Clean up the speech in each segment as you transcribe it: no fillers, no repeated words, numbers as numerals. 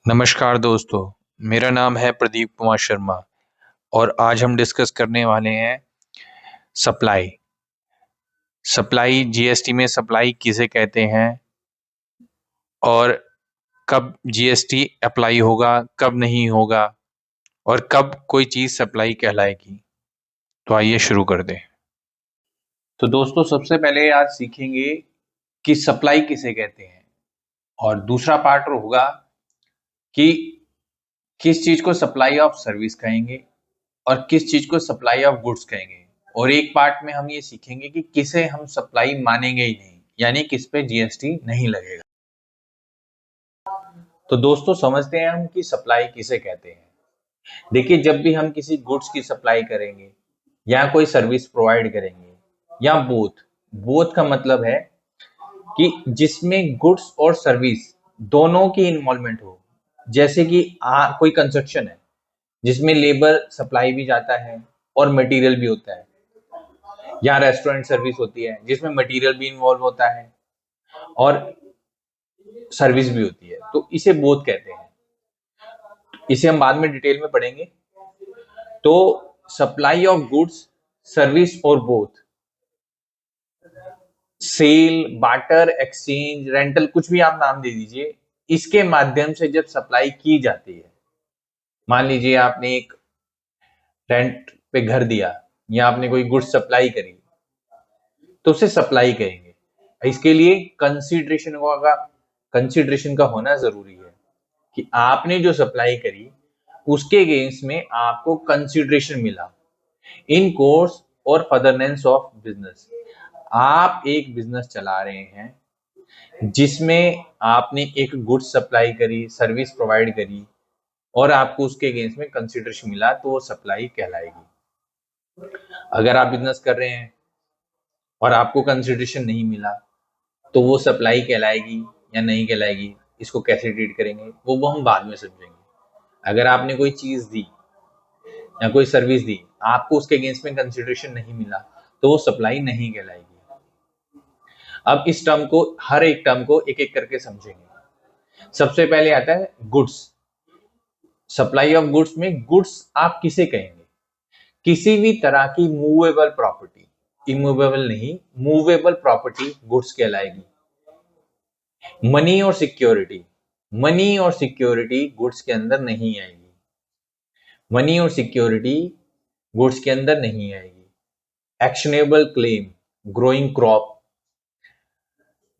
नमस्कार दोस्तों, मेरा नाम है प्रदीप कुमार शर्मा और आज हम डिस्कस करने वाले हैं सप्लाई। सप्लाई जीएसटी में सप्लाई किसे कहते हैं और कब जीएसटी अप्लाई होगा, कब नहीं होगा और कब कोई चीज़ सप्लाई कहलाएगी। तो आइए शुरू कर दें। तो दोस्तों सबसे पहले आज सीखेंगे कि सप्लाई किसे कहते हैं और दूसरा पार्ट होगा कि किस चीज़ को सप्लाई ऑफ सर्विस कहेंगे और किस चीज को सप्लाई ऑफ गुड्स कहेंगे। और एक पार्ट में हम ये सीखेंगे कि किसे हम सप्लाई मानेंगे ही नहीं, यानी किस पे जीएसटी नहीं लगेगा। तो दोस्तों समझते हैं हम कि सप्लाई किसे कहते हैं। देखिए, जब भी हम किसी गुड्स की सप्लाई करेंगे या कोई सर्विस प्रोवाइड करेंगे या बोथ बोथ का मतलब है कि जिसमें गुड्स और सर्विस दोनों की इन्वॉल्वमेंट हो। जैसे कि कोई कंस्ट्रक्शन है जिसमें लेबर सप्लाई भी जाता है और मटेरियल भी होता है, या रेस्टोरेंट सर्विस होती है जिसमें मटेरियल भी इन्वॉल्व होता है और सर्विस भी होती है, तो इसे बोथ कहते हैं। इसे हम बाद में डिटेल में पढ़ेंगे। तो सप्लाई ऑफ गुड्स, सर्विस और both, sale, barter, exchange, rental, कुछ भी आप नाम दे दीजिए, इसके माध्यम से जब सप्लाई की जाती है, मान लीजिए आपने एक रेंट पे घर दिया या आपने कोई गुड्स सप्लाई करी, तो उसे सप्लाई कहेंगे। इसके लिए कंसीडरेशन का होना जरूरी है कि आपने जो सप्लाई करी उसके अगेंस्ट में आपको कंसीडरेशन मिला इन कोर्स और फर्दरनेंस ऑफ बिजनेस। आप एक बिजनेस चला रहे हैं जिसमें आपने एक गुड्स सप्लाई करी, सर्विस प्रोवाइड करी और आपको उसके अगेंस्ट में कंसीडरेशन मिला, तो वो सप्लाई कहलाएगी। अगर आप बिजनेस कर रहे हैं और आपको कंसीडरेशन नहीं मिला, तो वो सप्लाई कहलाएगी या नहीं कहलाएगी, इसको कैसे ट्रीट करेंगे वो हम बाद में समझेंगे। अगर आपने कोई चीज दी या कोई सर्विस दी, आपको उसके अगेंस्ट में कंसीडरेशन नहीं मिला, तो वो सप्लाई नहीं कहलाएगी। अब इस टर्म को, हर एक टर्म को एक एक करके समझेंगे। सबसे पहले आता है गुड्स। सप्लाई ऑफ गुड्स में गुड्स आप किसे कहेंगे? किसी भी तरह की मूवेबल प्रॉपर्टी, इमूवेबल नहीं, मूवेबल प्रॉपर्टी गुड्स कहलाएगी। मनी और सिक्योरिटी, मनी और सिक्योरिटी गुड्स के अंदर नहीं आएगी। मनी और सिक्योरिटी गुड्स के अंदर नहीं आएगी। Actionable claim, growing crop,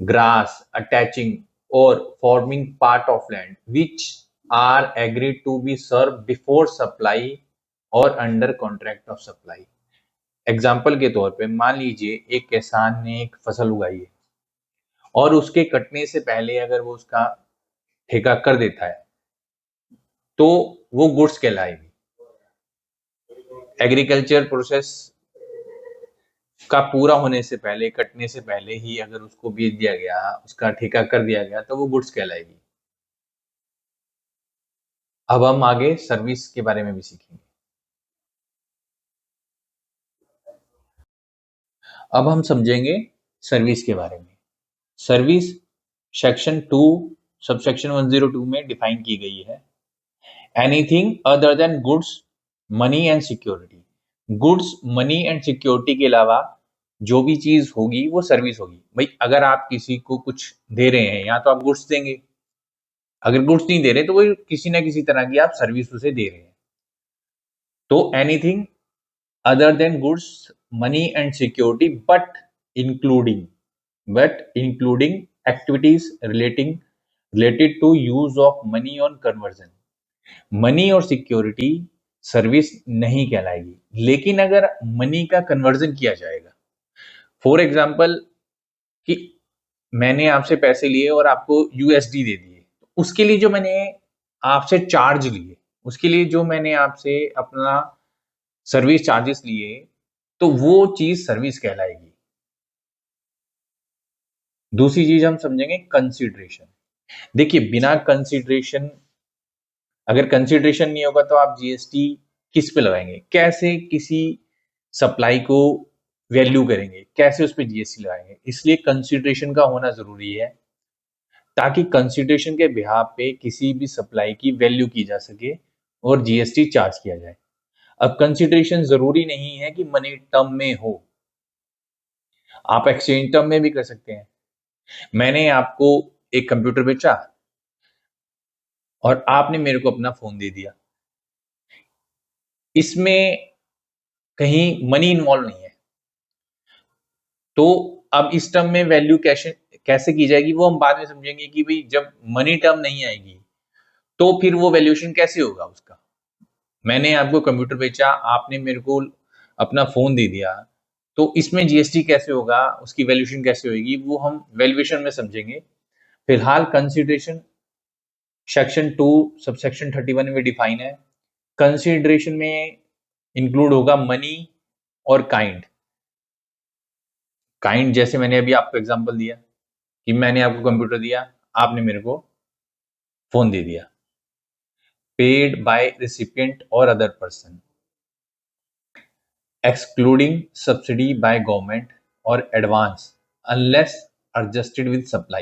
grass, attaching or forming part of land which are agreed to be serve before supply और under contract of supply. Example के तौर पे मान लीजिए एक किसान ने एक फसल उगाई है और उसके कटने से पहले अगर वो उसका ठेका कर देता है, तो वो गुड्स कहलाएगी। एग्रीकल्चर प्रोसेस का पूरा होने से पहले, कटने से पहले ही अगर उसको बेच दिया गया, उसका ठेका कर दिया गया, तो वो गुड्स कहलाएगी। अब हम आगे सर्विस के बारे में भी सीखेंगे। अब हम समझेंगे सर्विस के बारे में। सर्विस सेक्शन 2 सबसेक्शन 102 में डिफाइन की गई है। Anything other than goods, money and security. Goods, money and security के अलावा जो भी चीज होगी वो सर्विस होगी। भाई, अगर आप किसी को कुछ दे रहे हैं या तो आप गुड्स देंगे, अगर गुड्स नहीं दे रहे तो वो किसी ना किसी तरह की आप सर्विस उसे दे रहे हैं। तो anything other than goods, money and security, but including activities related to use of money on conversion. Money और सिक्योरिटी सर्विस नहीं कहलाएगी, लेकिन अगर मनी का कन्वर्जन किया जाएगा, फॉर एग्जाम्पल कि मैंने आपसे पैसे लिए और आपको यूएसडी दे दिए, उसके लिए जो मैंने आपसे चार्ज लिए, उसके लिए जो मैंने आपसे अपना सर्विस चार्जेस लिए, तो वो चीज सर्विस कहलाएगी। दूसरी चीज हम समझेंगे कंसीडरेशन। देखिए, बिना कंसीडरेशन, अगर कंसीडरेशन नहीं होगा तो आप जीएसटी किस पे लगाएंगे? कैसे किसी सप्लाई को वैल्यू करेंगे? कैसे उस पर जीएसटी लगाएंगे? इसलिए कंसीडरेशन का होना जरूरी है। ताकि कंसिडरेशन के बिहाफ पे किसी भी सप्लाई की वैल्यू की जा सके और जीएसटी चार्ज किया जाए। अब कंसिडरेशन जरूरी नहीं है कि मनी टर्म में हो, आप एक्सचेंज टर्म में भी कर सकते हैं। मैंने आपको एक कंप्यूटर बेचा और आपने मेरे को अपना फोन दे दिया, इसमें कहीं मनी इन्वॉल्व नहीं है, तो अब इस टर्म में वैल्यू कैसे कैसे की जाएगी वो हम बाद में समझेंगे कि भाई जब मनी टर्म नहीं आएगी तो फिर वो वैल्यूएशन कैसे होगा उसका। मैंने आपको कंप्यूटर बेचा, आपने मेरे को अपना फोन दे दिया, तो इसमें जीएसटी कैसे होगा, उसकी वैल्यूएशन कैसे होगी, वो हम वैल्यूएशन में समझेंगे। फिलहाल कंसीडरेशन सेक्शन 2 सबसेक्शन 31 में डिफाइन है। कंसीडरेशन में इंक्लूड होगा मनी और काइंड। काइंड जैसे मैंने अभी आपको एग्जांपल दिया कि मैंने आपको कंप्यूटर दिया, आपने मेरे को फोन दे दिया। पेड बाय रिसिपिएंट और other person excluding subsidy by government or advance unless adjusted with supply।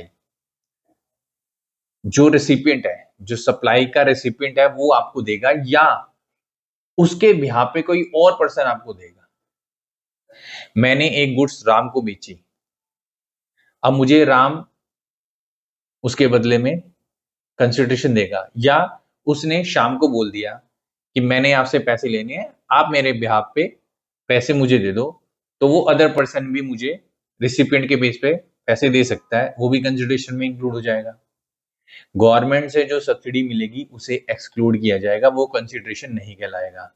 जो रेसिपिएंट है, जो सप्लाई का रेसिपिएंट है, वो आपको देगा या उसके बिहाफ पे कोई और पर्सन आपको देगा। मैंने एक गुड्स राम को बेची, अब मुझे राम उसके बदले में कंसिडरेशन देगा, या उसने शाम को बोल दिया कि मैंने आपसे पैसे लेने हैं, आप मेरे बिहाफ पे पैसे मुझे दे दो, तो वो अदर पर्सन भी मुझे रिसिपिएंट के बेस पे पैसे दे सकता है, वो भी कंसिडरेशन में इंक्लूड हो जाएगा। गवर्नमेंट से जो सब्सिडी मिलेगी उसे एक्सक्लूड किया जाएगा, वो कंसिडरेशन नहीं कहलाएगा।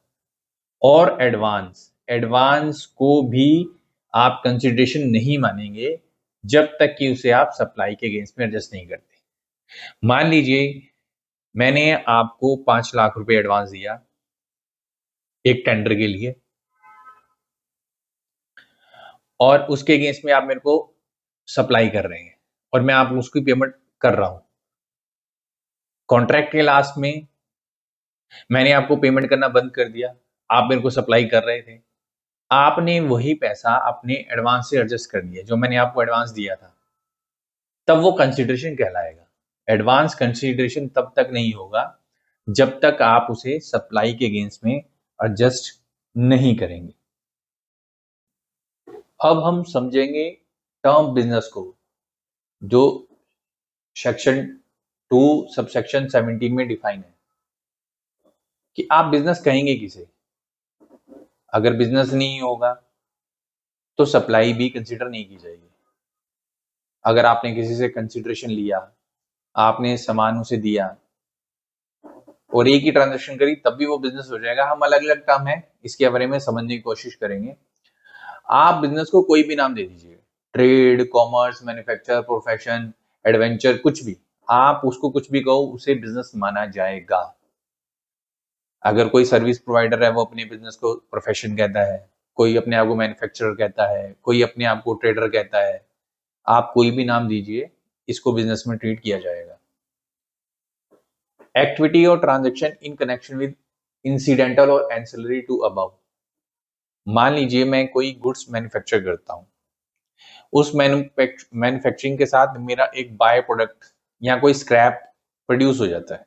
और एडवांस, एडवांस को भी आप कंसिडरेशन नहीं मानेंगे जब तक कि उसे आप सप्लाई के अगेंस्ट में एडजस्ट नहीं करते। मान लीजिए मैंने आपको 5 लाख रुपए एडवांस दिया एक टेंडर के लिए, और उसके अगेंस्ट में आप मेरे को सप्लाई कर रहे हैं और मैं आप उसकी पेमेंट कर रहा हूं। कॉन्ट्रैक्ट के लास्ट में मैंने आपको पेमेंट करना बंद कर दिया, आप मेरे को सप्लाई कर रहे थे, आपने वही पैसा अपने एडवांस से एडजस्ट कर दिया जो मैंने आपको एडवांस दिया था, तब वो कंसिडरेशन कहलाएगा। एडवांस कंसिडरेशन तब तक नहीं होगा जब तक आप उसे सप्लाई के अगेंस्ट में एडजस्ट नहीं करेंगे। अब हम समझेंगे टर्म बिजनेस को, जो सेक्शन 2 सबसेक्शन 17 में डिफाइन है कि आप बिजनेस कहेंगे किसे। अगर बिजनेस नहीं होगा तो सप्लाई भी कंसिडर नहीं की जाएगी। अगर आपने किसी से कंसिडरेशन लिया, आपने सामान उसे दिया और एक ही ट्रांजैक्शन करी, तब भी वो बिजनेस हो जाएगा। हम अलग अलग टर्म है इसके बारे में समझने की कोशिश करेंगे। आप बिजनेस को कोई भी नाम दे दीजिए, trade, commerce, manufacture, profession, adventure, कुछ भी, आप उसको कुछ भी कहो, उसे बिजनेस माना जाएगा। अगर कोई सर्विस प्रोवाइडर है वो अपने बिजनेस को प्रोफेशन कहता है, कोई अपने आप को मैन्युफैक्चरर कहता है, कोई अपने आप को ट्रेडर कहता है, आप कोई भी नाम दीजिए, इसको बिजनेस में ट्रीट किया जाएगा। एक्टिविटी और transaction in connection with incidental और एंसिलरी टू अबव। मान लीजिए मैं कोई गुड्स मैन्युफैक्चर करता हूं, उस मैन्युफैक्चरिंग के साथ मेरा एक बाय प्रोडक्ट या कोई स्क्रैप प्रोड्यूस हो जाता है।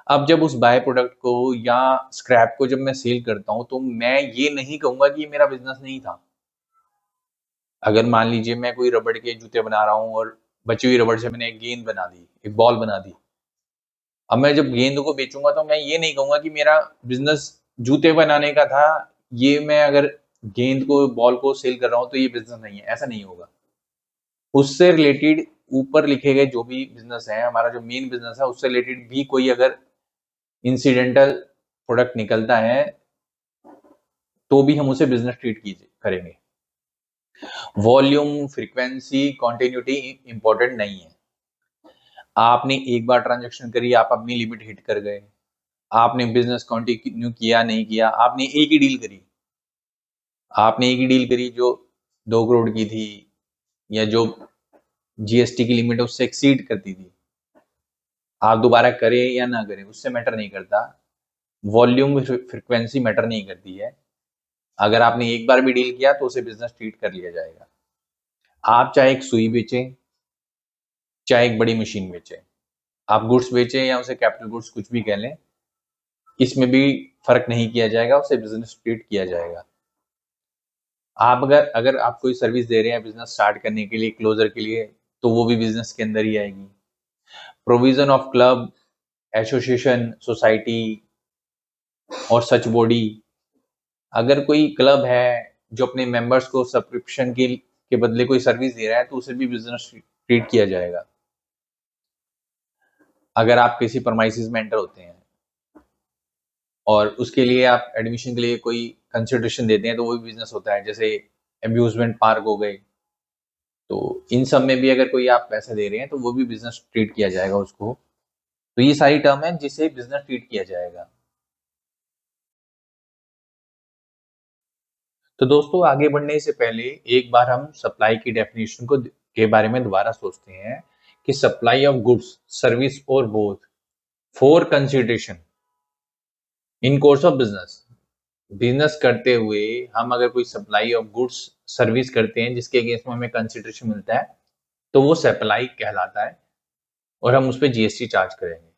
अब जब उस बाय प्रोडक्ट को या स्क्रैप को जब मैं सेल करता हूं, तो मैं ये नहीं कहूंगा कि ये मेरा बिजनेस नहीं था। अगर मान लीजिए मैं कोई रबड़ के जूते बना रहा हूं और बची हुई रबड़ से मैंने एक गेंद बना दी, एक बॉल बना दी, अब मैं जब गेंद को बेचूंगा तो मैं ये नहीं कहूंगा कि मेरा बिजनेस जूते बनाने का था, ये मैं अगर गेंद को, बॉल को सेल कर रहा हूं तो ये बिजनेस नहीं है, ऐसा नहीं होगा। उससे रिलेटेड ऊपर लिखे गए जो भी बिजनेस है, हमारा जो मेन बिजनेस है, उससे रिलेटेड भी कोई अगर इंसिडेंटल प्रोडक्ट निकलता है तो भी हम उसे बिजनेस ट्रीट करेंगे। वॉल्यूम, फ्रीक्वेंसी, कॉन्टिन्यूटी इंपॉर्टेंट नहीं है। आपने एक बार ट्रांजैक्शन करी, आप अपनी लिमिट हिट कर गए, आपने बिजनेस कंटिन्यू किया नहीं किया, आपने एक ही डील करी, आपने एक ही डील करी जो 2 करोड़ की थी या जो जीएसटी की लिमिट है उससे एक्सीड करती थी, आप दोबारा करें या ना करें उससे मैटर नहीं करता। वॉल्यूम, फ्रीक्वेंसी मैटर नहीं करती है। अगर आपने एक बार भी डील किया तो उसे बिजनेस ट्रीट कर लिया जाएगा। आप चाहे एक सुई बेचें, चाहे एक बड़ी मशीन बेचे, आप गुड्स बेचें या उसे कैपिटल गुड्स कुछ भी कह लें, इसमें भी फर्क नहीं किया जाएगा, उसे बिजनेस ट्रीट किया जाएगा। आप अगर अगर आप कोई सर्विस दे रहे हैं बिजनेस स्टार्ट करने के लिए, क्लोजर के लिए, तो वो भी बिजनेस के अंदर ही आएगी। Provision of club, association, society और सच बॉडी, अगर कोई क्लब है जो अपने मेंबर्स को सब्सक्रिप्शन के बदले कोई सर्विस दे रहा है, तो उसे भी बिजनेस ट्रीट किया जाएगा। अगर आप किसी परमाइसिस में एंटर होते हैं और उसके लिए आप एडमिशन के लिए कोई कंसिडरेशन देते हैं, तो वो भी बिजनेस होता है। जैसे अम्यूजमेंट पार्क हो गए, तो इन सब में भी अगर कोई आप पैसे दे रहे हैं, तो वो भी बिजनेस ट्रीट किया जाएगा उसको। तो ये सारी टर्म है जिसे बिजनेस ट्रीट किया जाएगा। तो दोस्तों, आगे बढ़ने से पहले एक बार हम सप्लाई की डेफिनेशन के बारे में दोबारा सोचते हैं कि सप्लाई ऑफ गुड्स, सर्विस और both for consideration in course of business. Business करते हुए हम अगर कोई सप्लाई ऑफ गुड्स, सर्विस करते हैं जिसके अगेंस्ट में हमें कंसिडरेशन मिलता है, तो वो सप्लाई कहलाता है और हम उस पर जीएसटी चार्ज करेंगे।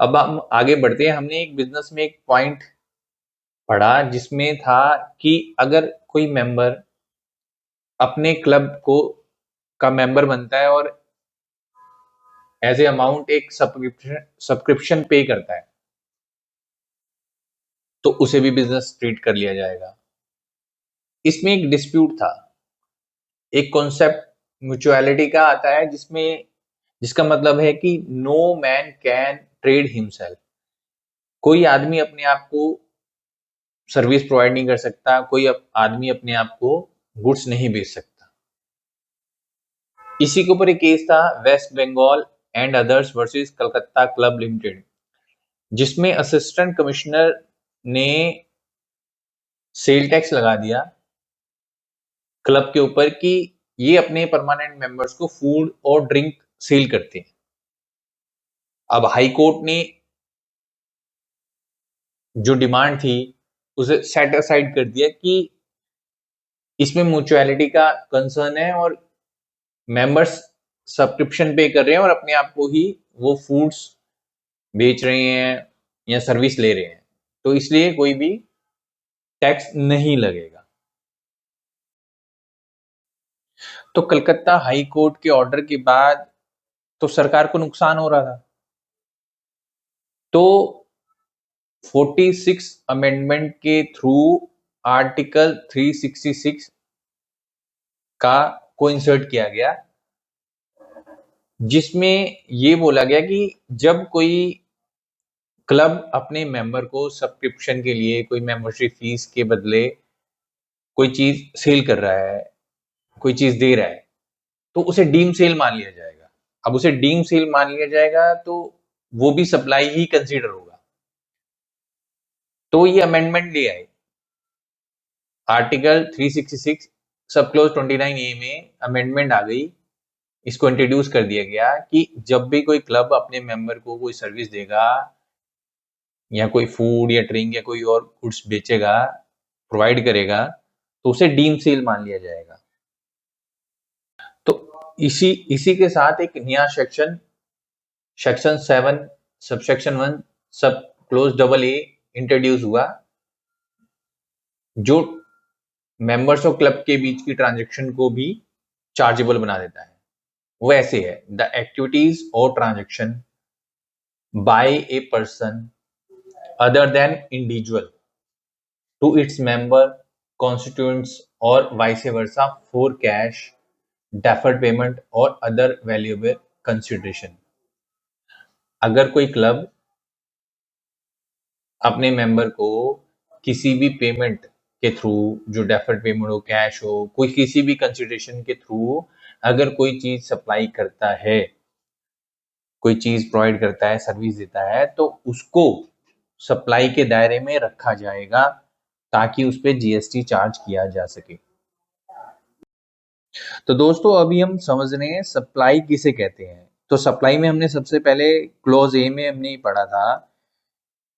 अब हम आगे बढ़ते हैं। हमने एक बिजनेस में एक पॉइंट पढ़ा जिसमें था कि अगर कोई मेंबर अपने क्लब को का मेंबर बनता है और एज ए अमाउंट एक सब्सक्रिप्शन पे करता है, तो उसे भी बिजनेस ट्रीट कर लिया जाएगा। इसमें एक डिस्प्यूट था, एक कॉन्सेप्ट म्यूचुअलिटी का आता है जिसका मतलब है कि no man can trade himself. कोई आदमी अपने आप को सर्विस प्रोवाइड नहीं कर सकता, कोई आदमी अपने आप को गुड्स नहीं बेच सकता। इसी के ऊपर एक केस था, West Bengal and others versus Calcutta club limited, जिसमें असिस्टेंट कमिश्नर ने सेल टैक्स लगा दिया क्लब के ऊपर कि ये अपने परमानेंट मेंबर्स को फूड और ड्रिंक सेल करते हैं। अब हाई कोर्ट ने जो डिमांड थी उसे सेट असाइड कर दिया कि इसमें म्यूचुअलिटी का कंसर्न है और मेंबर्स सब्सक्रिप्शन पे कर रहे हैं और अपने आप को ही वो फूड्स बेच रहे हैं या सर्विस ले रहे हैं, तो इसलिए कोई भी टैक्स नहीं लगेगा। तो कलकत्ता हाई कोर्ट के ऑर्डर के बाद तो सरकार को नुकसान हो रहा था, तो 46 अमेंडमेंट के थ्रू आर्टिकल 366 का को इंसर्ट किया गया, जिसमें ये बोला गया कि जब कोई क्लब अपने मेंबर को सब्सक्रिप्शन के लिए कोई मेंबरशिप फीस के बदले कोई चीज सेल कर रहा है, कोई चीज दे रहा है, तो उसे डीम सेल मान लिया जाएगा। अब उसे डीम सेल मान लिया जाएगा तो वो भी सप्लाई ही कंसीडर होगा। तो ये अमेंडमेंट ले आए, आर्टिकल 366 सब क्लोज 29A में अमेंडमेंट आ गई। इसको इंट्रोड्यूस कर दिया गया कि जब भी कोई क्लब अपने मेंबर को कोई सर्विस देगा या कोई फूड या ड्रिंक या कोई और गुड्स बेचेगा, प्रोवाइड करेगा, तो उसे डीम सेल मान लिया जाएगा। तो इसी के साथ एक नया सेक्शन 7 सबसेक्शन 1 सब क्लोज डबल ए इंट्रोड्यूस हुआ, जो मेंबर्स ऑफ क्लब के बीच की ट्रांजैक्शन को भी चार्जेबल बना देता है। वो ऐसे है, द एक्टिविटीज और transaction by a person other than individual to its member constituents or vice versa for cash, deferred payment or other valuable consideration। अगर कोई क्लब अपने मेंबर को किसी भी पेमेंट के थ्रू, जो डेफर्ड पेमेंट हो, कैश हो, कोई किसी भी कंसिडरेशन के थ्रू अगर कोई चीज सप्लाई करता है, कोई चीज प्रोवाइड करता है, सर्विस देता है, तो उसको सप्लाई के दायरे में रखा जाएगा ताकि उस पर जीएसटी चार्ज किया जा सके। तो दोस्तों, अभी हम समझ रहे हैं सप्लाई किसे कहते हैं। तो सप्लाई में हमने सबसे पहले क्लॉज ए में हमने पढ़ा था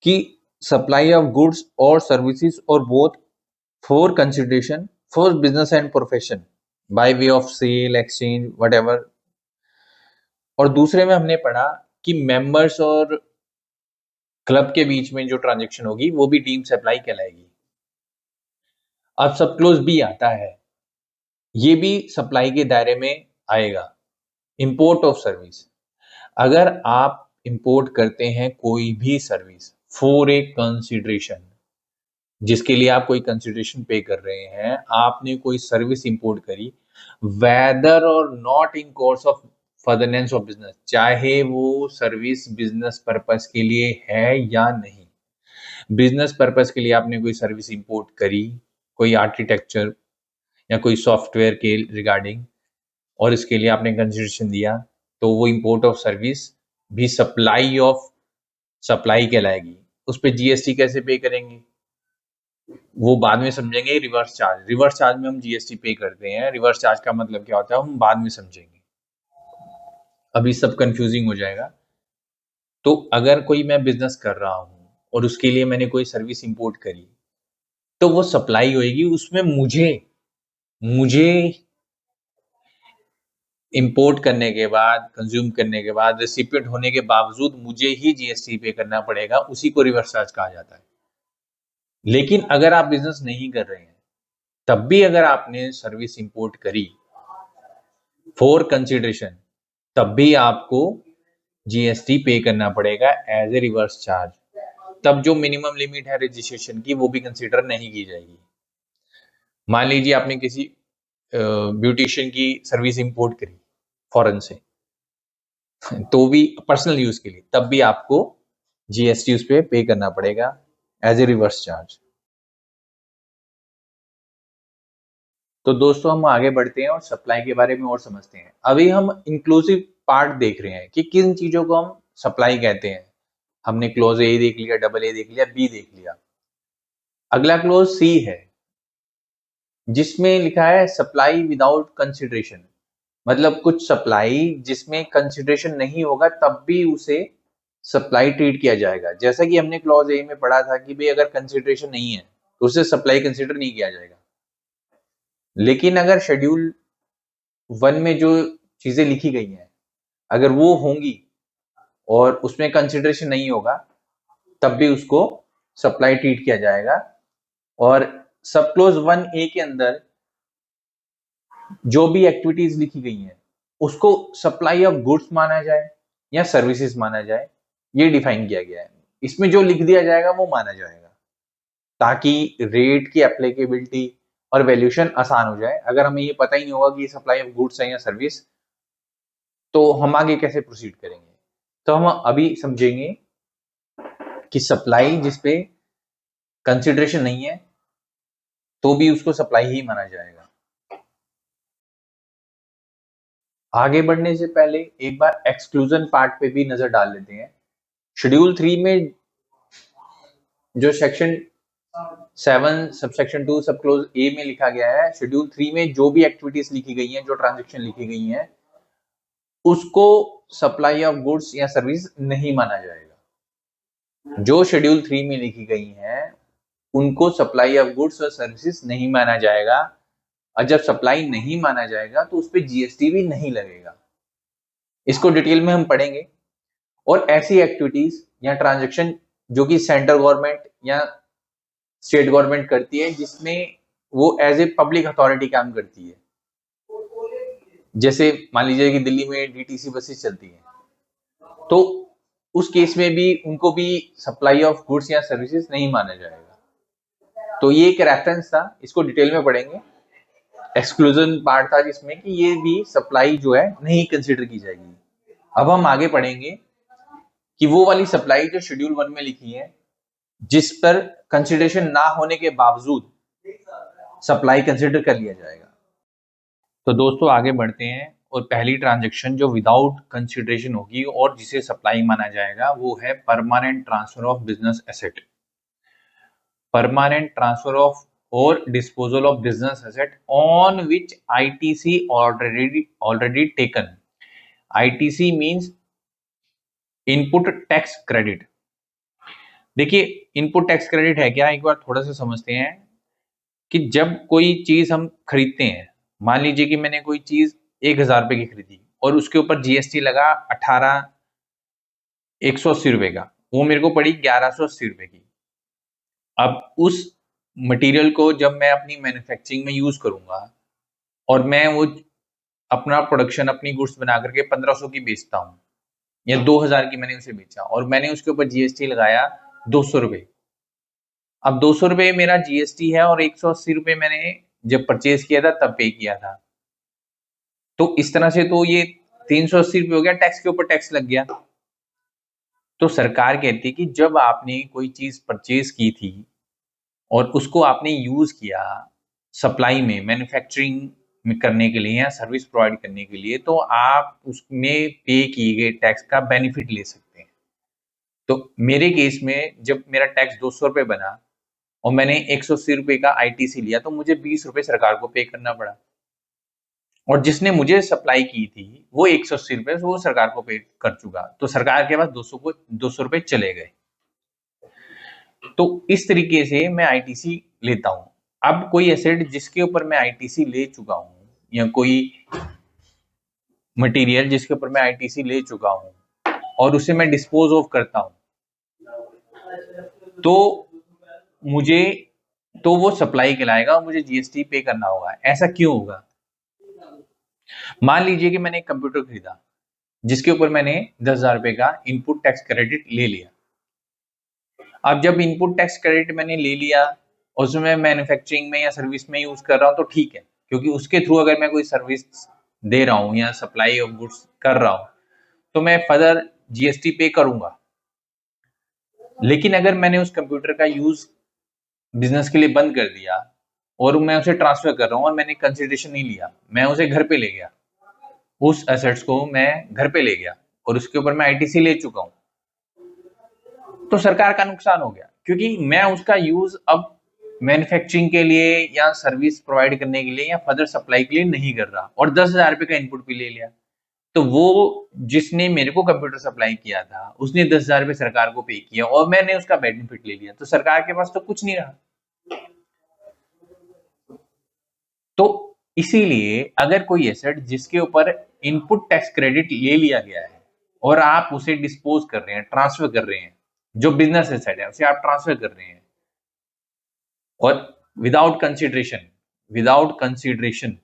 कि सप्लाई ऑफ गुड्स और सर्विसेज और both for consideration for business and profession by way of sale, exchange, whatever और दूसरे में हमने पढ़ा कि मेंबर्स और क्लब के बीच में जो ट्रांजेक्शन होगी वो भी डीम्ड सप्लाई कहलाएगी। अब सब क्लोज बी आता है, ये भी सप्लाई के दायरे में आएगा। इंपोर्ट ऑफ सर्विस, अगर आप इंपोर्ट करते हैं कोई भी सर्विस फॉर ए कंसिडरेशन, जिसके लिए आप कोई कंसिडरेशन पे कर रहे हैं, आपने कोई सर्विस इंपोर्ट करी, whether or not in course of furtherance of business, चाहे वो सर्विस बिजनेस पर्पस के लिए है या नहीं। बिजनेस पर्पस के लिए आपने कोई सर्विस इंपोर्ट करी, कोई आर्किटेक्चर या कोई सॉफ्टवेयर के रिगार्डिंग, और इसके लिए आपने कंसिडरेशन दिया, तो वो इंपोर्ट ऑफ सर्विस भी सप्लाई कहलाएगी। उस पर जीएसटी कैसे पे करेंगे वो बाद में समझेंगे। रिवर्स चार्ज में हम जीएसटी पे करते हैं। रिवर्स चार्ज का मतलब क्या होता है हम बाद में समझेंगे, अभी सब कंफ्यूजिंग हो जाएगा। तो अगर कोई मैं बिजनेस कर रहा हूं और उसके लिए मैंने कोई सर्विस इंपोर्ट करी, तो वो सप्लाई होएगी, उसमें मुझे इंपोर्ट करने के बाद, कंज्यूम करने के बाद, रेसिपिएंट होने के बावजूद मुझे ही जीएसटी पे करना पड़ेगा, उसी को रिवर्स चार्ज कहा जाता है। लेकिन अगर आप बिजनेस नहीं कर रहे हैं, तब भी अगर आपने सर्विस इंपोर्ट करी फॉर कंसिडरेशन, तब भी आपको जीएसटी पे करना पड़ेगा एज ए रिवर्स चार्ज। तब जो मिनिमम लिमिट है रजिस्ट्रेशन की वो भी कंसीडर नहीं की जाएगी। मान लीजिए आपने किसी ब्यूटिशियन की सर्विस इंपोर्ट करी फॉरेन से, तो भी पर्सनल यूज के लिए, तब भी आपको जीएसटी उस पर पे करना पड़ेगा एज ए रिवर्स चार्ज। तो दोस्तों हम आगे बढ़ते हैं और सप्लाई के बारे में और समझते हैं। अभी हम इंक्लूसिव पार्ट देख रहे हैं कि किन चीजों को हम सप्लाई कहते हैं। हमने क्लोज ए देख लिया, डबल ए देख लिया, बी देख लिया। अगला क्लोज सी है, जिसमें लिखा है सप्लाई विदाउट कंसिडरेशन, मतलब कुछ सप्लाई जिसमें कंसिडरेशन नहीं होगा तब भी उसे सप्लाई ट्रीट किया जाएगा। जैसा कि हमने क्लॉज ए में पढ़ा था कि भाई अगर कंसिडरेशन नहीं है तो उसे सप्लाई कंसिडर नहीं किया जाएगा। लेकिन अगर शेड्यूल 1 में जो चीजें लिखी गई हैं अगर वो होंगी और उसमें कंसिडरेशन नहीं होगा, तब भी उसको सप्लाई ट्रीट किया जाएगा। और सब क्लोज 1 ए के अंदर जो भी एक्टिविटीज लिखी गई हैं उसको सप्लाई ऑफ गुड्स माना जाए या सर्विसेज माना जाए, ये डिफाइन किया गया है। इसमें जो लिख दिया जाएगा वो माना जाएगा, ताकि रेट की एप्लीकेबिलिटी और वैल्यूएशन आसान हो जाए। अगर हमें ये पता ही नहीं होगा कि सप्लाई ऑफ गुड्स है या सर्विस, तो हम आगे कैसे प्रोसीड करेंगे। तो हम अभी समझेंगे कि सप्लाई जिसपे कंसिडरेशन नहीं है तो भी उसको सप्लाई ही माना जाएगा। आगे बढ़ने से पहले एक बार एक्सक्लूजन पार्ट पे भी नजर डाल लेते हैं। शेड्यूल 3 में जो सेक्शन 7 सबसेक्शन 2 सब क्लोज ए में लिखा गया है, शेड्यूल 3 में जो भी एक्टिविटीज लिखी गई हैं, जो ट्रांजेक्शन लिखी गई हैं, उसको सप्लाई ऑफ गुड्स या सर्विस नहीं माना जाएगा। जो शेड्यूल 3 में लिखी गई हैं उनको सप्लाई ऑफ गुड्स और सर्विसेज नहीं माना जाएगा। और जब सप्लाई नहीं माना जाएगा तो उस पर जीएसटी भी नहीं लगेगा। इसको डिटेल में हम पढ़ेंगे। और ऐसी एक्टिविटीज या ट्रांजेक्शन जो कि सेंट्रल गवर्नमेंट या स्टेट गवर्नमेंट करती है, जिसमें वो एज ए पब्लिक अथॉरिटी काम करती है, जैसे मान लीजिए कि दिल्ली में डीटीसी बसेस चलती हैं, तो उस केस में भी उनको भी सप्लाई ऑफ गुड्स या सर्विसेज नहीं माना जाएगा। तो ये एक रेफरेंस था, इसको डिटेल में पढ़ेंगे। एक्सक्लूजन पार्ट था जिसमें कि ये भी सप्लाई जो है नहीं कंसिडर की जाएगी। अब हम आगे पढ़ेंगे कि वो वाली सप्लाई जो शेड्यूल 1 में लिखी है, जिस पर कंसिडरेशन ना होने के बावजूद सप्लाई कंसिडर कर लिया जाएगा। तो दोस्तों आगे बढ़ते हैं और पहली ट्रांजैक्शन जो विदाउट कंसिडरेशन होगी और जिसे सप्लाई माना जाएगा वो है permanent transfer of business asset. Permanent transfer of or disposal of business asset on which ITC already taken. ITC means input tax credit. देखिए इनपुट टैक्स क्रेडिट है क्या, एक बार थोड़ा सा समझते हैं कि जब कोई चीज हम खरीदते हैं, मान लीजिए कि मैंने कोई चीज 1000 रुपए की खरीदी और उसके ऊपर जीएसटी लगा 180 रुपए का, वो मेरे को पड़ी 1180 रुपए की। अब उस मटेरियल को जब मैं अपनी मैन्युफैक्चरिंग में यूज करूंगा और मैं वो अपना प्रोडक्शन अपनी गुड्स बना करके 1500 की बेचता हूँ या 2000 की मैंने उसे बेचा और मैंने उसके ऊपर जीएसटी लगाया 200 रुपए। अब 200 रुपए मेरा जीएसटी है और 180 रुपए मैंने जब परचेज किया था तब पे किया था। तो इस तरह से तो ये 380 रुपए हो गया, टैक्स के ऊपर टैक्स लग गया। तो सरकार कहती है कि जब आपने कोई चीज परचेज की थी और उसको आपने यूज किया सप्लाई में, मैन्युफैक्चरिंग में करने के लिए या सर्विस प्रोवाइड करने के लिए, तो आप उसमें पे किए गए टैक्स का बेनिफिट ले सकते हैं। तो मेरे केस में जब मेरा टैक्स 200 रुपए बना और मैंने 180 रुपए का आईटीसी लिया तो मुझे 20 रुपए सरकार को पे करना पड़ा, और जिसने मुझे सप्लाई की थी वो 180 रुपए वो सरकार को पे कर चुका, तो सरकार के पास 200 रुपए चले गए। तो इस तरीके से मैं आईटीसी लेता हूं। अब कोई एसेट जिसके ऊपर मैं आईटीसी ले चुका हूं या कोई मटेरियल जिसके ऊपर मैं आईटीसी ले चुका हूं और उसे मैं डिस्पोज ऑफ करता हूं, तो मुझे तो वो सप्लाई कहलाएगा और मुझे जीएसटी पे करना होगा। ऐसा क्यों होगा? मान लीजिए कि मैंने एक कंप्यूटर खरीदा जिसके ऊपर मैंने 10,000 रुपए का इनपुट टैक्स क्रेडिट ले लिया। अब जब इनपुट टैक्स क्रेडिट मैंने ले लिया और उसमें मैं मैन्युफैक्चरिंग में या सर्विस में यूज कर रहा हूं तो ठीक है, क्योंकि उसके थ्रू अगर मैं कोई सर्विस दे रहा हूं या सप्लाई ऑफ गुड्स कर रहा हूं तो मैं फर्दर जीएसटी पे करूंगा। लेकिन अगर मैंने उस कंप्यूटर का यूज बिजनेस के लिए बंद कर दिया और मैं उसे ट्रांसफर कर रहा हूं और मैंने कंसिडरेशन नहीं लिया, मैं उसे घर पे ले गया, उस एसेट्स को मैं घर पे ले गया और उसके ऊपर मैं आईटीसी ले चुका हूं, तो सरकार का नुकसान हो गया, क्योंकि मैं उसका यूज अब मैन्युफैक्चरिंग के लिए या सर्विस प्रोवाइड करने के लिए या फर्दर सप्लाई के लिए नहीं कर रहा और 10,000 रुपए का इनपुट भी ले लिया। तो वो जिसने मेरे को कंप्यूटर सप्लाई किया था उसने 10,000 रुपए सरकार को पे किया और मैंने उसका बेनिफिट ले लिया, तो सरकार के पास तो कुछ नहीं रहा। तो इसीलिए अगर कोई एसेट जिसके ऊपर इनपुट टैक्स क्रेडिट ले लिया गया है और आप उसे डिस्पोज कर रहे हैं, ट्रांसफर कर रहे हैं, जो बिजनेस एसेट है उसे आप ट्रांसफर कर रहे हैं और विदाउट कंसिडरेशन,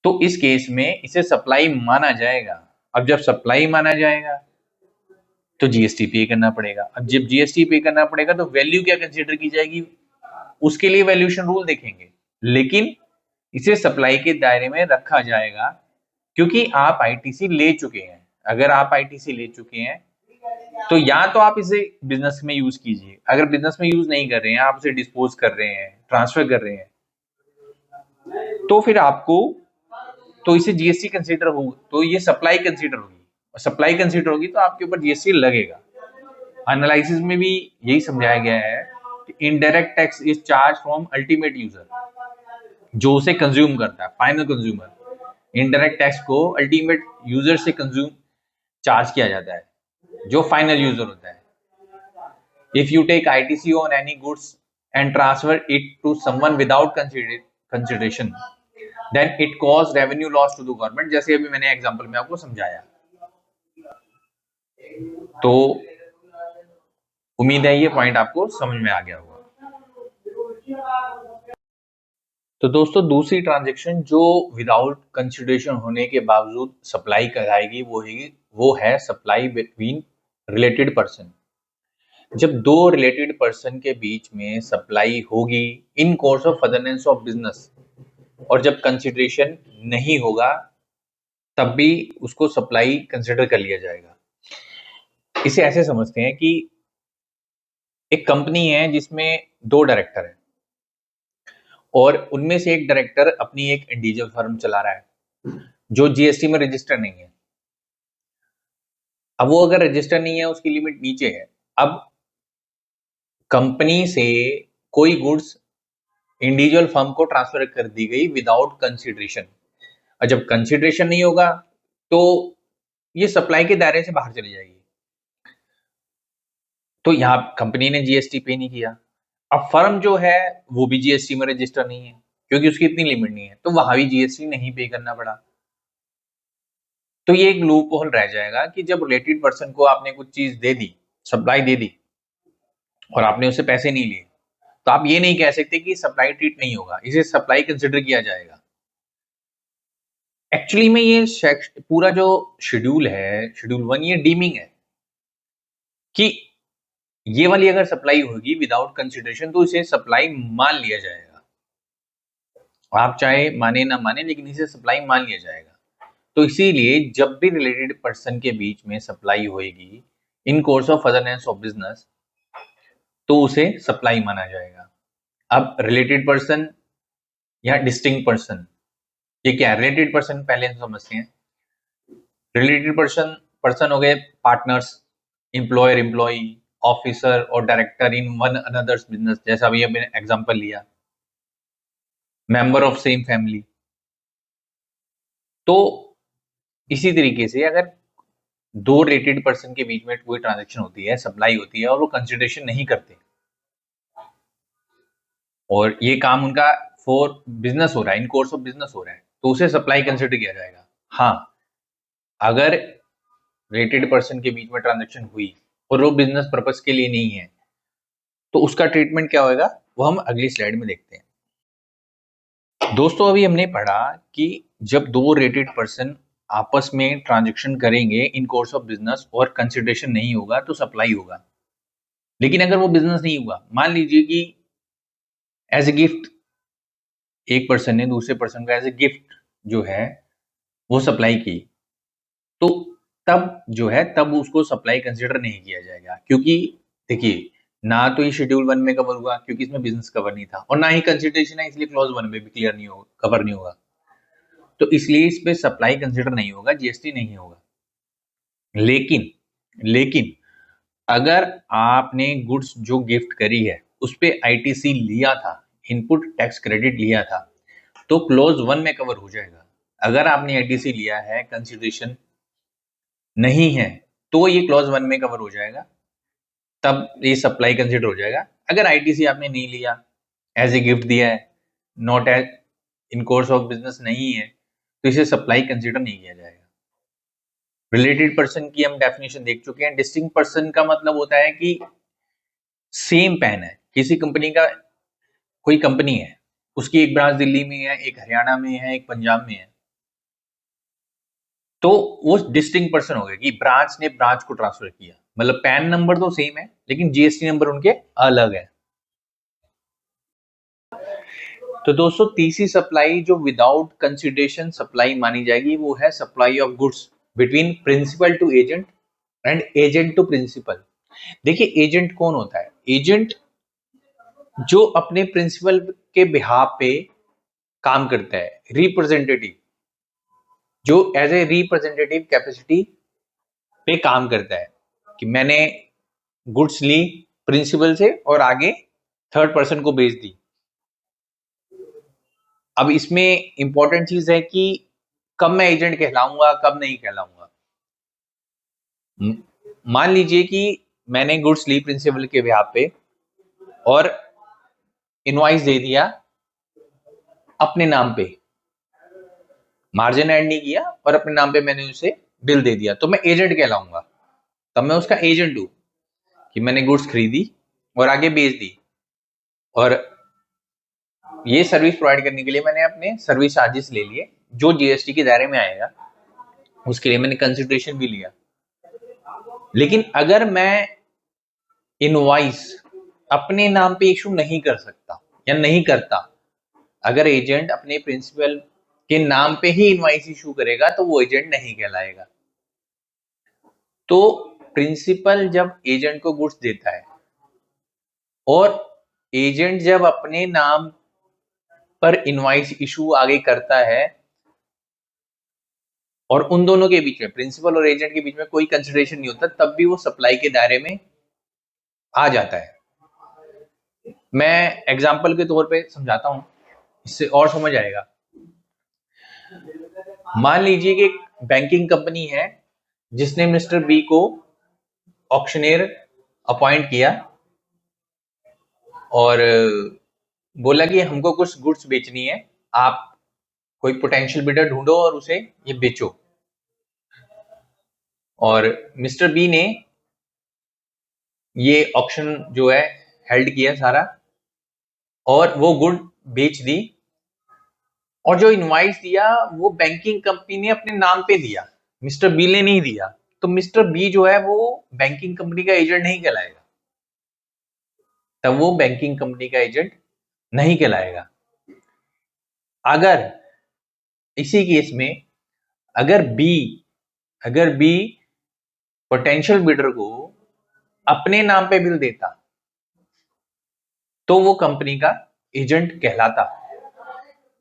तो इस केस में इसे सप्लाई माना जाएगा। अब जब सप्लाई माना जाएगा तो जीएसटी पे करना पड़ेगा। अब जब जीएसटी पे करना पड़ेगा तो वैल्यू क्या कंसीडर की जाएगी, उसके लिए वैल्यूएशन रूल देखेंगे, लेकिन इसे सप्लाई के दायरे में रखा जाएगा क्योंकि आप आईटीसी ले चुके हैं। अगर आप आईटीसी ले चुके हैं तो या तो आप इसे बिजनेस में यूज कीजिए, अगर बिजनेस में यूज नहीं कर रहे हैं, आप उसे डिस्पोज कर रहे हैं, ट्रांसफर कर रहे हैं, तो फिर आपको तो इसे जीएसटी कंसीडर होगा, तो ये सप्लाई कंसीडर होगी और सप्लाई कंसीडर होगी तो आपके ऊपर जीएसटी लगेगा। एनालिसिस में भी यही समझाया गया है कि indirect tax is charge from ultimate user, जो उसे कंज्यूम करता है, फाइनल कंज्यूमर। इनडायरेक्ट टैक्स को अल्टीमेट यूजर से कंज्यूम चार्ज किया जाता है, जो फाइनल यूजर होता है। If you take ITC on any goods and transfer it to someone without consideration then it cause revenue loss to the government, जैसे अभी मैंने एग्जांपल में आपको समझाया। तो उम्मीद है ये पॉइंट आपको समझ में आ गया होगा। तो दोस्तों दूसरी ट्रांजैक्शन जो विदाउट कंसिडरेशन होने के बावजूद सप्लाई कराएगी वो है सप्लाई बिटवीन रिलेटेड पर्सन। जब दो रिलेटेड पर्सन के बीच में सप्लाई होगी इन course of furtherance of business और जब कंसिडरेशन नहीं होगा तब भी उसको सप्लाई कंसिडर कर लिया जाएगा। इसे ऐसे समझते हैं कि एक कंपनी है जिसमें दो डायरेक्टर हैं और उनमें से एक डायरेक्टर अपनी एक इंडिविजुअल फर्म चला रहा है जो जीएसटी में रजिस्टर नहीं है। अब वो अगर रजिस्टर नहीं है, उसकी लिमिट नीचे है। अब कंपनी से कोई गुड्स इंडिविजुअल फर्म को ट्रांसफर कर दी गई विदाउट कंसिडरेशन, और जब कंसिडरेशन नहीं होगा तो ये सप्लाई के दायरे से बाहर चली जाएगी। तो यहां कंपनी ने जीएसटी पे नहीं किया। अब फर्म जो है वो भी जीएसटी में रजिस्टर नहीं है क्योंकि उसकी इतनी लिमिट नहीं है, तो वहां भी जीएसटी नहीं पे करना पड़ा। तो ये एक लूप होल रह जाएगा कि जब रिलेटेड पर्सन को आपने कुछ चीज दे दी, सप्लाई दे दी, और आपने उससे पैसे नहीं लिए, तो आप ये नहीं कह सकते कि सप्लाई ट्रीट नहीं होगा, इसे सप्लाई कंसिडर किया जाएगा। एक्चुअली में ये पूरा जो शेड्यूल है, शेड्यूल 1, ये डीमिंग है कि ये वाली अगर सप्लाई होगी विदाउट कंसिडरेशन तो इसे सप्लाई मान लिया जाएगा। आप चाहे माने ना माने, लेकिन इसे सप्लाई मान लिया जाएगा। तो इसीलिए जब भी रिलेटेड पर्सन के बीच में सप्लाई होगी इन कोर्स ऑफ फर्दरनेस ऑफ बिजनेस, तो उसे सप्लाई माना जाएगा। अब रिलेटेड पर्सन या डिस्टिंक्ट पर्सन, ये क्या है? रिलेटेड पर्सन पहले हम समझते हैं। रिलेटेड पर्सन पर्सन हो गए पार्टनर्स, एम्प्लॉयर एम्प्लॉई, ऑफिसर और director in one another's business, जैसा अभी हमने एग्जांपल लिया, मेंबर ऑफ सेम फैमिली। तो इसी तरीके से अगर दो रिलेटेड पर्सन के बीच में कोई ट्रांजैक्शन होती है, सप्लाई होती है, और वो कंसिडरेशन नहीं करते, और ये काम उनका फॉर बिजनेस हो रहा है, इन कोर्स ऑफ बिजनेस हो रहा है, तो उसे सप्लाई कंसिडर किया जाएगा। हाँ, अगर रिलेटेड पर्सन के बीच में ट्रांजैक्शन हुई और वो बिजनेस पर्पस के लिए नहीं है, तो उसका ट्रीटमेंट क्या होगा वो हम अगली स्लाइड में देखते हैं। दोस्तों, अभी हमने पढ़ा कि जब दो रिलेटेड पर्सन आपस में ट्रांजैक्शन करेंगे इन कोर्स ऑफ बिजनेस और कंसिडरेशन नहीं होगा तो सप्लाई होगा। लेकिन अगर वो बिजनेस नहीं हुआ, मान लीजिए कि एज ए गिफ्ट एक पर्सन ने दूसरे पर्सन को एज ए गिफ्ट जो है वो सप्लाई की, तो तब जो है तब उसको सप्लाई कंसिडर नहीं किया जाएगा, क्योंकि देखिए, ना तो ये शेड्यूल 1 में कवर हुआ क्योंकि इसमें बिजनेस कवर नहीं था, और ना ही कंसिडरेशन है, इसलिए क्लॉज 1 में भी क्लियर नहीं होगा, कवर नहीं होगा। तो इसलिए इस पे सप्लाई कंसिडर नहीं होगा, जीएसटी नहीं होगा। लेकिन लेकिन अगर आपने गुड्स जो गिफ्ट करी है उस पे आईटीसी लिया था, इनपुट टैक्स क्रेडिट लिया था, तो क्लोज 1 में कवर हो जाएगा। अगर आपने आईटीसी लिया है, कंसिडरेशन नहीं है, तो ये क्लॉज 1 में कवर हो जाएगा, तब ये सप्लाई कंसिडर हो जाएगा। अगर आईटीसी आपने नहीं लिया, एज ए गिफ्ट दिया है, not as in course of business नहीं है, तो इसे सप्लाई कंसिडर नहीं किया जाएगा। रिलेटेड पर्सन की हम डेफिनेशन देख चुके हैं। डिस्टिंक्ट पर्सन का मतलब होता है कि सेम पैन है, किसी कंपनी का, कोई कंपनी है, उसकी एक ब्रांच दिल्ली में है, एक हरियाणा में है, एक पंजाब में है, तो वो डिस्टिंक्ट पर्सन हो गया कि ब्रांच ने ब्रांच को ट्रांसफर किया, मतलब पैन नंबर तो सेम है लेकिन जीएसटी नंबर उनके अलग है। तो दोस्तों, तीसरी सप्लाई जो विदाउट कंसिडरेशन सप्लाई मानी जाएगी वो है supply of goods between principal to agent and agent to principal. देखिए, एजेंट कौन होता है? एजेंट जो अपने प्रिंसिपल के बिहाफ पे काम करता है, रिप्रेजेंटेटिव, जो एज ए रिप्रेजेंटेटिव कैपेसिटी पे काम करता है, कि मैंने गुड्स ली प्रिंसिपल से और आगे थर्ड पर्सन को बेच दी। अब इसमें इंपॉर्टेंट चीज है कि कब मैं एजेंट कहलाऊंगा, कब नहीं कहलाऊंगा। मान लीजिए कि मैंने गुड्स ली प्रिंसिपल के बिहाफ पे और इनवॉइस दे दिया अपने नाम पे, मार्जिन ऐड नहीं किया और अपने नाम पे मैंने उसे बिल दे दिया, तो मैं एजेंट कहलाऊंगा। तब मैं उसका एजेंट हूं कि मैंने गुड्स खरीदी और आगे बेच दी, और ये सर्विस प्रोवाइड करने के लिए मैंने अपने सर्विस चार्जेस ले लिए जो जीएसटी के दायरे में आएगा, उसके लिए मैंने कंसिडरेशन भी लिया। लेकिन अगर मैं इनवॉइस अपने नाम पे इशू नहीं कर सकता या नहीं करता, अगर एजेंट अपने प्रिंसिपल के नाम पे ही इनवॉइस इशू करेगा तो वो एजेंट नहीं कहलाएगा। तो प्रिंसिपल जब एजेंट को गुड्स देता है और एजेंट जब अपने नाम पर इनवॉइस इशू आगे करता है, और उन दोनों के बीच में, प्रिंसिपल और एजेंट के बीच में कोई कंसिडरेशन नहीं होता, तब भी वो सप्लाई के दायरे में आ जाता है। मैं एग्जाम्पल के तौर पे समझाता हूं, इससे और समझ आएगा। मान लीजिए कि एक बैंकिंग कंपनी है जिसने मिस्टर बी को ऑक्शनियर अपॉइंट किया और बोला कि हमको कुछ गुड्स बेचनी है, आप कोई पोटेंशियल बिडर ढूंढो और उसे ये बेचो। और मिस्टर बी ने ये ऑक्शन जो है हेल्ड किया सारा, और वो गुड बेच दी, और जो इनवाइस दिया वो बैंकिंग कंपनी ने अपने नाम पे दिया, मिस्टर बी ने नहीं दिया। तो मिस्टर बी जो है वो बैंकिंग कंपनी का एजेंट नहीं कहलाएगा, तब वो बैंकिंग कंपनी का एजेंट नहीं कहलाएगा। अगर इसी केस में अगर बी पोटेंशियल बिडर को अपने नाम पे बिल देता तो वो कंपनी का एजेंट कहलाता,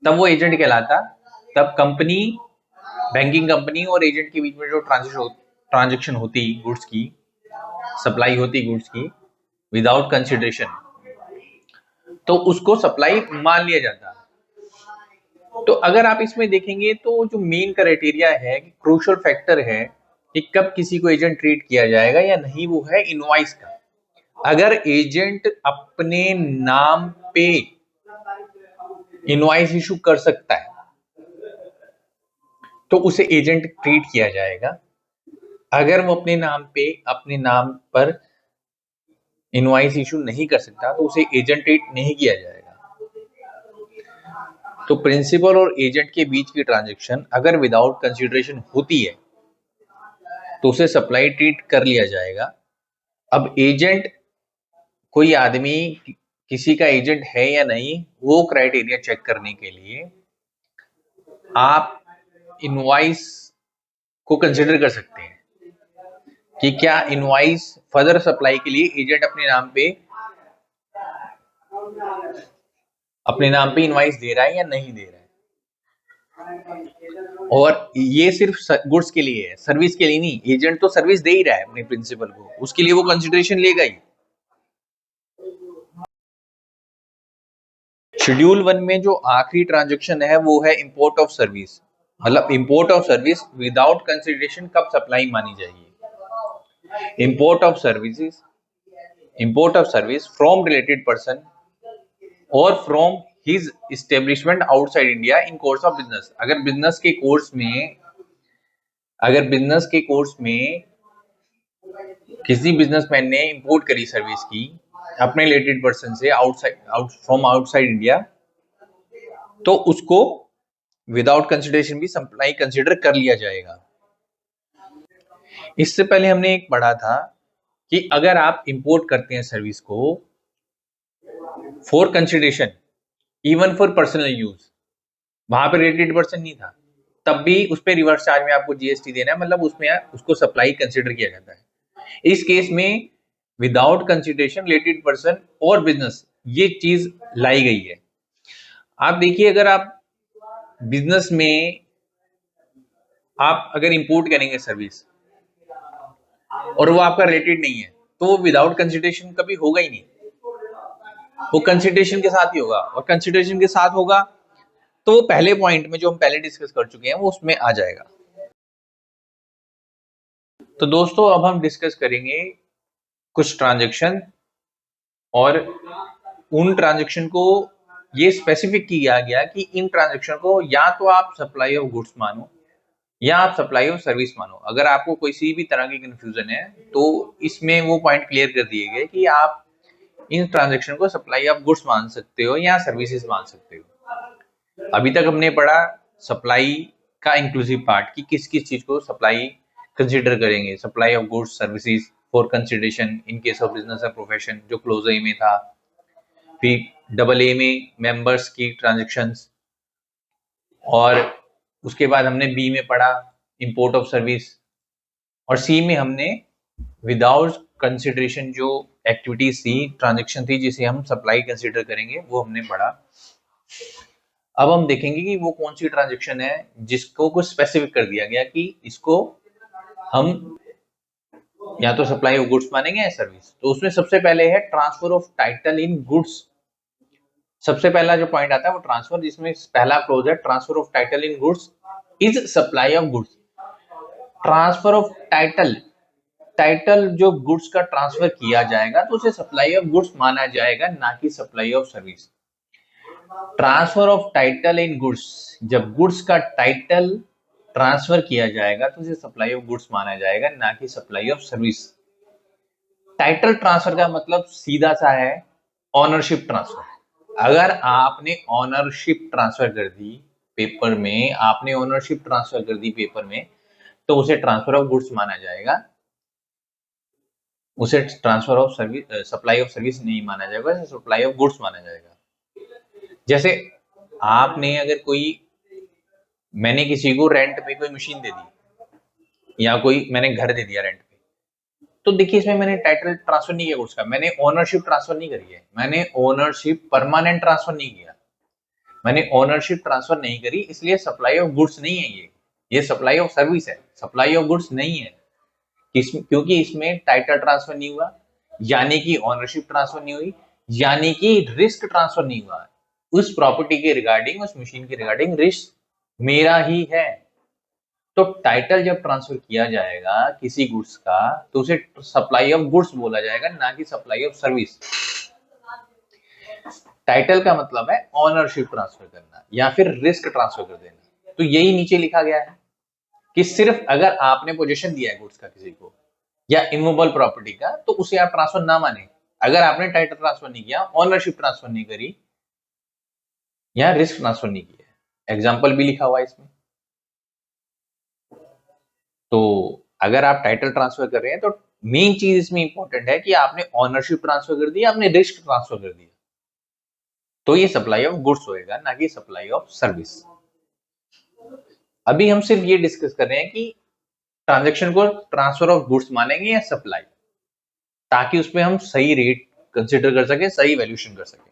तब वो एजेंट कहलाता। तब कंपनी, बैंकिंग कंपनी और एजेंट के बीच में जो ट्रांजेक्शन होती गुड्स की, सप्लाई होती गुड्स की विदाउट कंसिडरेशन, तो उसको सप्लाई मान लिया जाता। तो अगर आप इसमें देखेंगे तो जो मेन क्राइटेरिया है, क्रूशियल फैक्टर है कि कब किसी को एजेंट ट्रीट किया जाएगा या नहीं, वो है इनवॉइस का। अगर एजेंट अपने नाम पे इनवॉइस इशू कर सकता है तो उसे एजेंट ट्रीट किया जाएगा। अगर वो अपने नाम पर इनवॉइस इशू नहीं कर सकता तो उसे एजेंट ट्रीट नहीं किया जाएगा। तो प्रिंसिपल और एजेंट के बीच की ट्रांजैक्शन अगर विदाउट कंसिडरेशन होती है तो उसे सप्लाई ट्रीट कर लिया जाएगा। अब एजेंट, कोई आदमी किसी का एजेंट है या नहीं, वो क्राइटेरिया चेक करने के लिए आप इनवॉइस को कंसिडर कर सकते हैं कि क्या इनवॉइस फर्दर सप्लाई के लिए एजेंट अपने नाम पे इनवॉइस दे रहा है या नहीं दे रहा है। और ये सिर्फ गुड्स के लिए है, सर्विस के लिए नहीं। एजेंट तो सर्विस दे ही रहा है अपने प्रिंसिपल को, उसके लिए वो कंसिडरेशन लेगा ही। शेड्यूल 1 में जो आखिरी ट्रांजैक्शन है वो है इंपोर्ट ऑफ सर्विस। मतलब import of service without consideration कब सप्लाई मानी जाएगी। Import of service from related person or from his establishment outside India in course of business. अगर बिजनेस के कोर्स में किसी बिजनेसमैन ने इंपोर्ट करी सर्विस की अपने रिलेटेड पर्सन से फ्रॉम आउटसाइड इंडिया, तो उसको विदाउट कंसिडरेशन भी सप्लाई कंसिडर कर लिया जाएगा। इससे पहले हमने एक पढ़ा था कि अगर आप इंपोर्ट करते हैं सर्विस को for consideration even for personal use, वहां पर रिलेटेड पर्सन नहीं था, तब भी उस पर रिवर्स चार्ज में आपको जीएसटी देना है, मतलब उसमें उसको सप्लाई कंसिडर किया जाता है। इस केस में विदाउट कंसिडरेशन रिलेटेड पर्सन और बिजनेस, ये चीज लाई गई है। आप देखिए, अगर आप बिजनेस में आप अगर इंपोर्ट करेंगे सर्विस और वो आपका रिलेटेड नहीं है तो वो विदाउट कंसिडरेशन कभी होगा ही नहीं, वो कंसिडरेशन के साथ ही होगा। और कंसिडरेशन के साथ होगा तो वो पहले पॉइंट में जो हम पहले डिस्कस कर चुके हैं वो उसमें आ जाएगा। तो दोस्तों अब हम डिस्कस करेंगे कुछ ट्रांजैक्शन, और उन ट्रांजैक्शन को ये स्पेसिफिक किया गया कि इन ट्रांजैक्शन को या तो आप सप्लाई ऑफ गुड्स मानो या आप सप्लाई ऑफ सर्विस मानो। अगर आपको कोई भी तरह की कंफ्यूजन है तो इसमें वो पॉइंट क्लियर कर दिए गए कि आप इन ट्रांजैक्शन को सप्लाई ऑफ गुड्स मान सकते हो या सर्विसेज मान सकते हो। अभी तक हमने पढ़ा सप्लाई का इंक्लूसिव पार्ट, कि किस किस चीज को सप्लाई कंसिडर करेंगे। Supply of goods services for consideration in case of business और प्रोफेशन, जो क्लोज ए में था। फिर डबल ए में मेंबर्स की ट्रांजैक्शंस, और उसके बाद हमने बी में पढ़ा इंपोर्ट ऑफ सर्विस, और सी में हमने विदाउट कंसिडरेशन जो एक्टिविटीज थी, ट्रांजैक्शन थी जिसे हम सप्लाई कंसिडर करेंगे, वो हमने पढ़ा। अब हम देखेंगे कि वो कौन सी ट्रांजैक्शन है जिसको कुछ स्पेसिफिक कर दिया गया कि इसको हम या तो सप्लाई ऑफ गुड्स मानेंगे या सर्विस। तो उसमें सबसे पहले है transfer of title in goods. सबसे पहला जो पॉइंट आता है वो ट्रांसफर, जिसमें पहला क्लोज है transfer of title in goods is supply of goods. Transfer of title जो गुड्स का ट्रांसफर किया जाएगा तो उसे सप्लाई ऑफ गुड्स माना जाएगा, ना कि supply of service. Transfer of title in goods, जब गुड्स का टाइटल ट्रांसफर किया जाएगा तो उसे सप्लाई ऑफ गुड्स माना जाएगा, ना कि supply of service. Title transfer का मतलब सीधा सा है ऑनरशिप ट्रांसफर। अगर आपने ऑनरशिप ट्रांसफर कर दी पेपर में, आपने ओनरशिप ट्रांसफर कर दी पेपर में, तो उसे ट्रांसफर ऑफ गुड्स माना जाएगा, उसे transfer of service, supply of service नहीं माना जाएगा, उसे सप्लाई ऑफ गुड्स माना जाएगा। जैसे आपने अगर कोई, मैंने किसी को रेंट पे कोई मशीन दे दी या कोई मैंने घर दे दिया रेंट पे, तो देखिए इसमें मैंने टाइटल ट्रांसफर नहीं किया गुड्स का, मैंने ओनरशिप ट्रांसफर नहीं करी है, मैंने ओनरशिप परमानेंट ट्रांसफर नहीं किया, मैंने ओनरशिप ट्रांसफर नहीं करी, इसलिए सप्लाई ऑफ गुड्स नहीं है ये सप्लाई ऑफ सर्विस है, सप्लाई ऑफ गुड्स नहीं है। क्योंकि इसमें टाइटल ट्रांसफर नहीं हुआ, यानी कि ओनरशिप ट्रांसफर नहीं हुई, यानी कि रिस्क ट्रांसफर नहीं हुआ। उस प्रॉपर्टी के रिगार्डिंग, उस मशीन के रिगार्डिंग रिस्क मेरा ही है। तो टाइटल जब ट्रांसफर किया जाएगा किसी गुड्स का, तो उसे सप्लाई ऑफ गुड्स बोला जाएगा, ना कि सप्लाई ऑफ सर्विस। टाइटल का मतलब है ऑनरशिप ट्रांसफर करना या फिर रिस्क ट्रांसफर कर देना। तो यही नीचे लिखा गया है कि सिर्फ अगर आपने पोजीशन दिया है गुड्स का किसी को या इमूवेबल प्रॉपर्टी का, तो उसे आप ट्रांसफर ना माने। अगर आपने टाइटल ट्रांसफर नहीं किया, ऑनरशिप ट्रांसफर नहीं करी या रिस्क ट्रांसफर नहीं किया, एग्जाम्पल भी लिखा हुआ है इसमें। तो अगर आप टाइटल ट्रांसफर कर रहे हैं तो मेन चीज इसमें इंपॉर्टेंट है कि आपने ऑनरशिप ट्रांसफर कर दी, आपने रिस्क ट्रांसफर कर दिया, तो ये सप्लाई ऑफ गुड्स होएगा, ना कि सप्लाई ऑफ सर्विस। अभी हम सिर्फ ये डिस्कस कर रहे हैं कि ट्रांजैक्शन को ट्रांसफर ऑफ गुड्स मानेंगे या सप्लाई, ताकि उसमें हम सही रेट कंसीडर कर सके, सही वैल्यूएशन कर सके।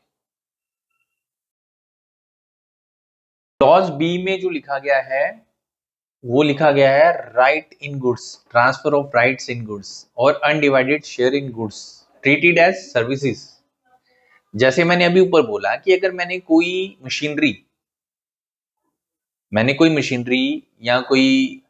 क्लॉज बी में जो लिखा गया है वो लिखा गया है right in goods, transfer of rights in goods or undivided share in goods treated as services. जैसे मैंने अभी ऊपर बोला कि अगर मैंने कोई मशीनरी या कोई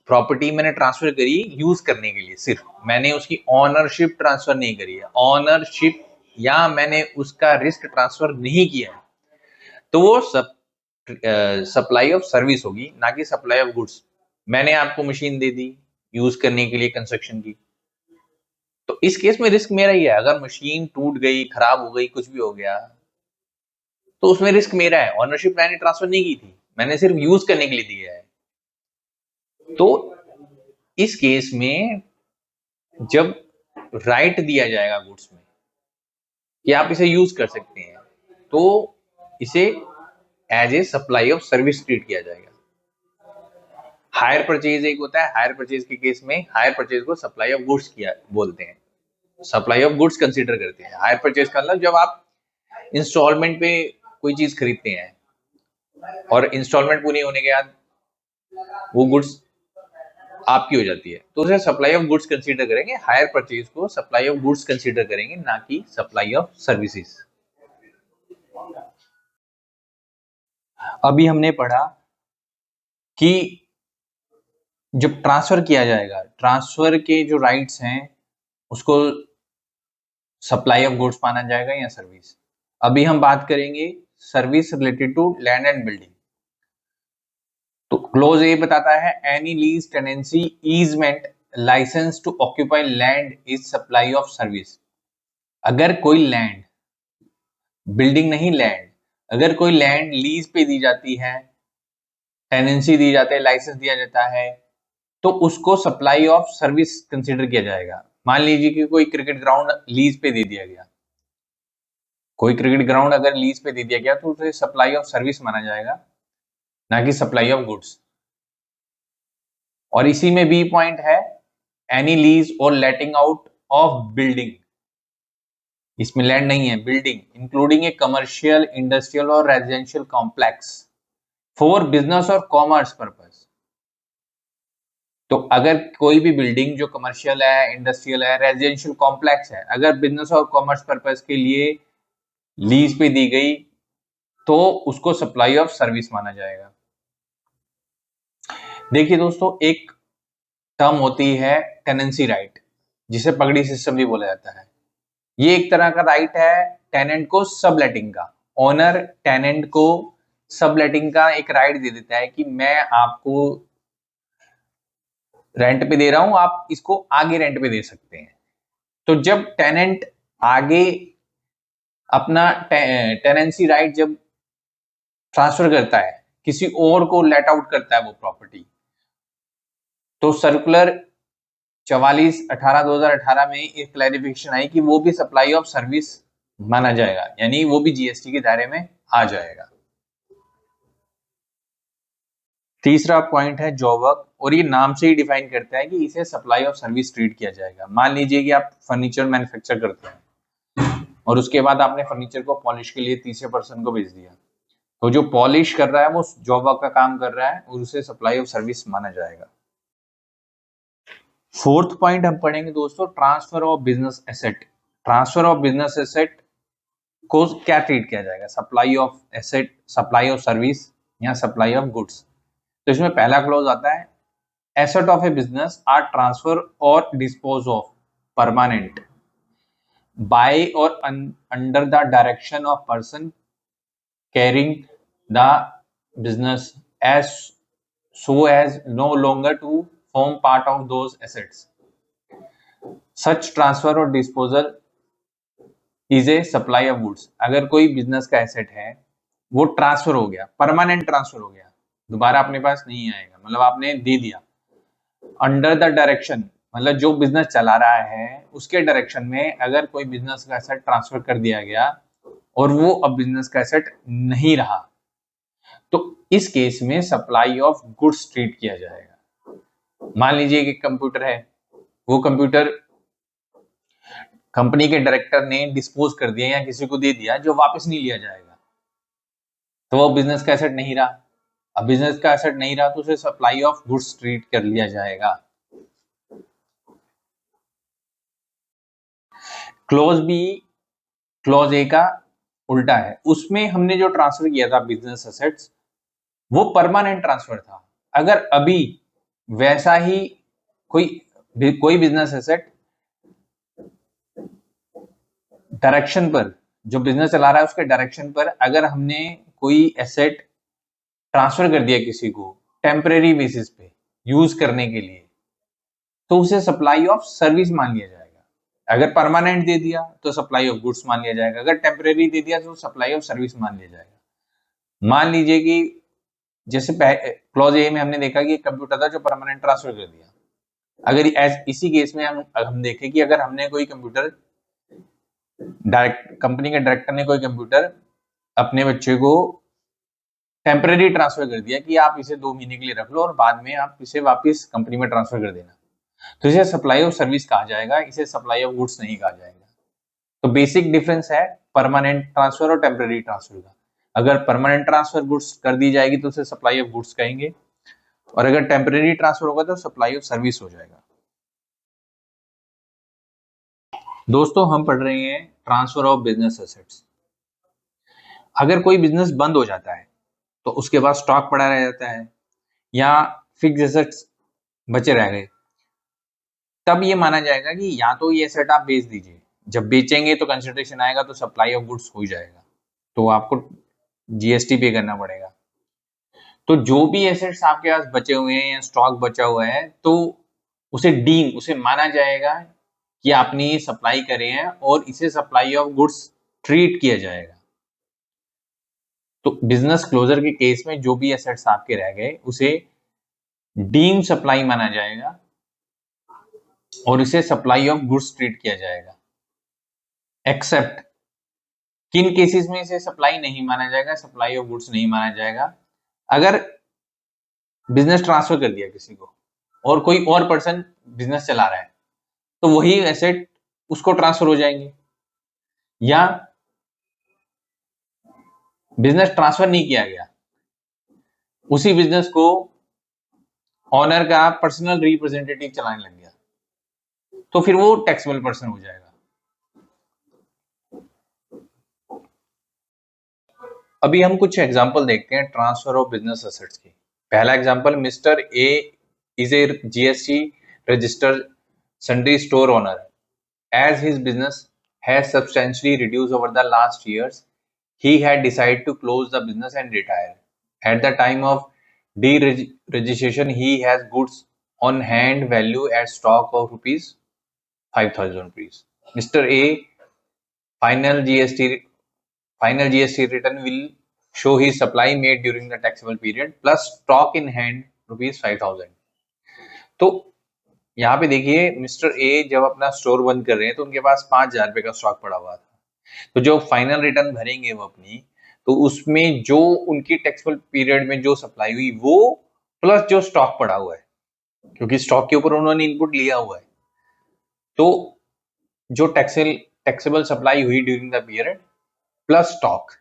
प्रॉपर्टी मैंने ट्रांसफर करी यूज करने के लिए, सिर्फ मैंने उसकी ऑनरशिप ट्रांसफर नहीं करी है, ऑनरशिप या मैंने उसका रिस्क ट्रांसफर नहीं किया है, तो वो सप्लाई ऑफ सर्विस होगी, ना कि सप्लाई ऑफ गुड्स। मैंने आपको मशीन दे दी यूज करने के लिए कंस्ट्रक्शन की, तो इस केस में रिस्क मेरा ही है। अगर मशीन टूट गई, खराब हो गई, कुछ भी हो गया, तो उसमें रिस्क मेरा है। ऑनरशिप मैंने ट्रांसफर नहीं की थी, मैंने सिर्फ यूज करने के लिए दिया है। तो इस केस में जब राइट दिया जाएगा गुड्स में कि आप इसे यूज कर सकते हैं, तो इसे as a supply of service treat किया जाएगा। हायर परचेज एक होता है, हायर परचेज के केस में हायर परचेज को सप्लाई ऑफ गुड्स किया बोलते हैं, सप्लाई ऑफ गुड्स कंसीडर करते हैं। हायर परचेज का मतलब जब आप इंस्टॉलमेंट पे कोई चीज खरीदते हैं और इंस्टॉलमेंट पूरी होने के बाद वो गुड्स आपकी हो जाती है, तो उसे सप्लाई ऑफ गुड्स कंसीडर करेंगे। हायर परचेज को सप्लाई ऑफ गुड्स कंसीडर करेंगे, ना कि सप्लाई ऑफ सर्विसेज। अभी हमने पढ़ा कि जब ट्रांसफर किया जाएगा, ट्रांसफर के जो राइट्स हैं उसको सप्लाई ऑफ गुड्स माना जाएगा या सर्विस। अभी हम बात करेंगे service related to land and building. तो क्लोज ए बताता है any lease, tenancy, easement, licence to occupy land is supply of service. अगर कोई लैंड, बिल्डिंग नहीं लैंड, अगर कोई लैंड लीज पे दी जाती है, टेनेंसी दी जाती है, लाइसेंस दिया जाता है, तो उसको सप्लाई ऑफ सर्विस कंसीडर किया जाएगा। मान लीजिए कि कोई क्रिकेट ग्राउंड लीज पे दे दिया गया, कोई क्रिकेट ग्राउंड अगर लीज पे दे दिया गया तो उसे सप्लाई ऑफ सर्विस माना जाएगा, ना कि सप्लाई ऑफ गुड्स। और इसी में बी पॉइंट है एनी लीज और लेटिंग आउट ऑफ बिल्डिंग, इसमें लैंड नहीं है, बिल्डिंग इंक्लूडिंग ए कमर्शियल, इंडस्ट्रियल और रेजिडेंशियल कॉम्प्लेक्स फॉर बिजनेस और कॉमर्स पर्पस। तो अगर कोई भी बिल्डिंग जो कमर्शियल है, इंडस्ट्रियल है, रेजिडेंशियल कॉम्प्लेक्स है, अगर बिजनेस और कॉमर्स पर्पस के लिए लीज पे दी गई, तो उसको सप्लाई ऑफ सर्विस माना जाएगा। देखिए दोस्तों, एक टर्म होती है टेनेंसी राइट, जिसे पगड़ी सिस्टम भी बोला जाता है। ये एक तरह का राइट है टेनेंट को सबलेटिंग का। ओनर टेनेंट को सबलेटिंग का एक राइट दे देता है कि मैं आपको रेंट पे दे रहा हूं, आप इसको आगे रेंट पे दे सकते हैं। तो जब टेनेंट आगे अपना टेनेंसी राइट जब ट्रांसफर करता है, किसी और को लेट आउट करता है वो प्रॉपर्टी, तो सर्कुलर 44/18/2018 में एक क्लैरिफिकेशन आई कि वो भी सप्लाई ऑफ सर्विस माना जाएगा, यानी वो भी जीएसटी के दायरे में आ जाएगा। तीसरा पॉइंट है जॉब वर्क, और ये नाम से ही डिफाइन करता है कि इसे सप्लाई ऑफ सर्विस ट्रीट किया जाएगा। मान लीजिए कि आप फर्नीचर मैन्युफैक्चर करते हैं और उसके बाद आपने फर्नीचर को पॉलिश के लिए तीसरे पर्सन को भेज दिया, तो जो पॉलिश कर रहा है वो जॉब वर्क का काम कर रहा है और उसे सप्लाई ऑफ सर्विस माना जाएगा। फोर्थ पॉइंट हम पढ़ेंगे दोस्तों, transfer of business asset. Transfer of business asset को क्या ट्रीट किया जाएगा, supply of asset, supply of service या सप्लाई ऑफ गुड्स। तो इसमें पहला क्लॉज आता है, asset of a business are transfer और डिस्पोज ऑफ परमानेंट बाय और under the direction of person carrying the business as so as no longer to form part of those assets. Such transfer or disposal is a supply of goods. अगर कोई business का asset है, वो transfer हो गया, permanent transfer हो गया, दोबारा अपने पास नहीं आएगा, मतलब आपने दे दिया, अंडर द डायरेक्शन मतलब जो बिजनेस चला रहा है उसके डायरेक्शन में अगर कोई बिजनेस का एसेट ट्रांसफर कर दिया गया और वो अब बिजनेस का एसेट नहीं रहा, तो इस केस में सप्लाई ऑफ गुड्स ट्रीट किया जाएगा। मान लीजिए कि कंप्यूटर है, वो कंप्यूटर कंपनी के डायरेक्टर ने डिस्पोज कर दिया या किसी को दे दिया जो वापस नहीं लिया जाएगा, तो वो बिजनेस का एसेट नहीं रहा। अब बिजनेस का एसेट नहीं रहा तो उसे सप्लाई ऑफ गुड्स ट्रीट कर लिया जाएगा। क्लॉज बी क्लॉज ए का उल्टा है, उसमें हमने जो ट्रांसफर किया था बिजनेस एसेट्स वो परमानेंट ट्रांसफर था। अगर अभी वैसा ही कोई बिजनेस एसेट डायरेक्शन पर, जो बिजनेस चला रहा है उसके डायरेक्शन पर अगर हमने कोई एसेट ट्रांसफर कर दिया किसी को टेम्परेरी बेसिस पे यूज करने के लिए, तो उसे सप्लाई ऑफ सर्विस मान लिया जाएगा। अगर परमानेंट दे दिया तो सप्लाई ऑफ गुड्स मान लिया जाएगा, अगर टेम्परेरी दे दिया तो सप्लाई ऑफ सर्विस मान लिया जाएगा। मान लीजिए कि जैसे क्लॉज ए में हमने देखा कि एक कंप्यूटर था जो परमानेंट ट्रांसफर कर दिया, अगर इसी केस में हम देखें कि अगर हमने कोई कंप्यूटर कंपनी के डायरेक्टर ने कोई कंप्यूटर अपने बच्चे को टेम्परेरी ट्रांसफर कर दिया कि आप इसे 2 महीने के लिए रख लो और बाद में आप इसे वापस कंपनी में ट्रांसफर कर देना, तो इसे सप्लाई ऑफ सर्विस कहा जाएगा, इसे सप्लाई ऑफ गुड्स नहीं कहा जाएगा। तो बेसिक डिफरेंस है परमानेंट ट्रांसफर और टेम्परेरी ट्रांसफर का। अगर परमानेंट ट्रांसफर गुड्स कर दी जाएगी तो उसे सप्लाई ऑफ गुड्स कहेंगे, और अगर टेम्परेरी ट्रांसफर होगा तो सप्लाई ऑफ सर्विस हो जाएगा। दोस्तों हम पढ़ रहे हैं ट्रांसफर ऑफ बिजनेस एसेट्स। अगर कोई बिजनेस बंद हो जाता है तो उसके बाद स्टॉक पड़ा रह जाता है या फिक्स एसेट्स बचे रह गए, तब ये माना जाएगा कि या तो ये एसेट आप बेच दीजिए, जब बेचेंगे तो कंसिडरेशन आएगा तो सप्लाई ऑफ गुड्स हो जाएगा, तो आपको जीएसटी पे करना पड़ेगा। तो जो भी एसेट्स आपके पास बचे हुए हैं या स्टॉक बचा हुआ है तो उसे माना जाएगा कि आपने ये सप्लाई करे हैं और इसे सप्लाई ऑफ गुड्स ट्रीट किया जाएगा। तो बिजनेस क्लोजर के केस में जो भी एसेट्स आपके रह गए उसे डीम सप्लाई माना जाएगा और इसे सप्लाई ऑफ गुड्स ट्रीट किया जाएगा। एक्सेप्ट किन केसेस में इसे सप्लाई नहीं माना जाएगा, सप्लाई ऑफ गुड्स नहीं माना जाएगा, अगर बिजनेस ट्रांसफर कर दिया किसी को और कोई और पर्सन बिजनेस चला रहा है तो वही एसेट उसको ट्रांसफर हो जाएंगे, या बिजनेस ट्रांसफर नहीं किया गया, उसी बिजनेस को ऑनर का पर्सनल रिप्रेजेंटेटिव चलाने लग गया, तो फिर वो टैक्सेबल पर्सन हो जाएगा। अभी हम कुछ एग्जांपल देखते हैं ट्रांसफर ऑफ बिजनेस एसेट्स की। पहला example, mister A is a GST registered sundry store owner, as his business has substantially reduced over the last years, he had decided to close the business and retire. At the time of deregistration, he has goods on hand value at stock of rupees 5,000 rupees. Mr. A final GST return will show his supply made during the taxable period plus stock in hand rupees 5,000. तो यहाँ पे देखिए mister A जब अपना store बंद कर रहे हैं तो उनके पास 5,000 रुपए का स्टॉक पड़ा हुआ था। तो जो फाइनल रिटर्न भरेंगे वो अपनी, तो उसमें जो उनकी टैक्सेबल पीरियड में जो सप्लाई हुई वो प्लस जो स्टॉक पड़ा हुआ है, क्योंकि स्टॉक के ऊपर उन्होंने इनपुट लिया हुआ है, तो जो टैक्सेबल सप्लाई हुई during the period plus stock,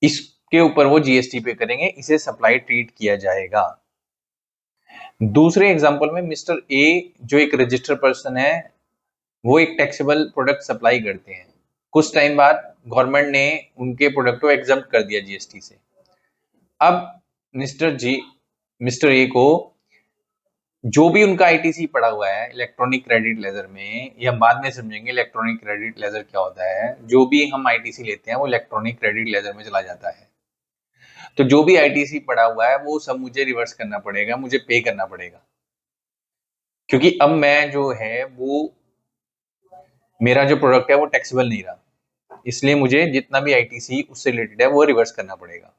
इसके ऊपर वो जीएसटी पे करेंगे, इसे सप्लाई ट्रीट किया जाएगा। दूसरे एग्जांपल में मिस्टर ए जो एक रजिस्टर्ड पर्सन है, वो एक टैक्सेबल प्रोडक्ट सप्लाई करते हैं। कुछ टाइम बाद गवर्नमेंट ने उनके प्रोडक्ट को एग्जम्प्ट कर दिया जीएसटी से। अब मिस्टर ए को जो भी उनका आईटीसी पड़ा हुआ है इलेक्ट्रॉनिक क्रेडिट लेजर में, ये हम बाद में समझेंगे इलेक्ट्रॉनिक क्रेडिट लेजर क्या होता है, जो भी हम आईटीसी लेते हैं वो इलेक्ट्रॉनिक क्रेडिट लेजर में चला जाता है। तो जो भी आईटीसी पड़ा हुआ है वो सब मुझे रिवर्स करना पड़ेगा, मुझे पे करना पड़ेगा, क्योंकि अब मैं जो है वो मेरा जो प्रोडक्ट है वो टैक्सेबल नहीं रहा, इसलिए मुझे जितना भी आईटीसी उससे रिलेटेड है वो रिवर्स करना पड़ेगा।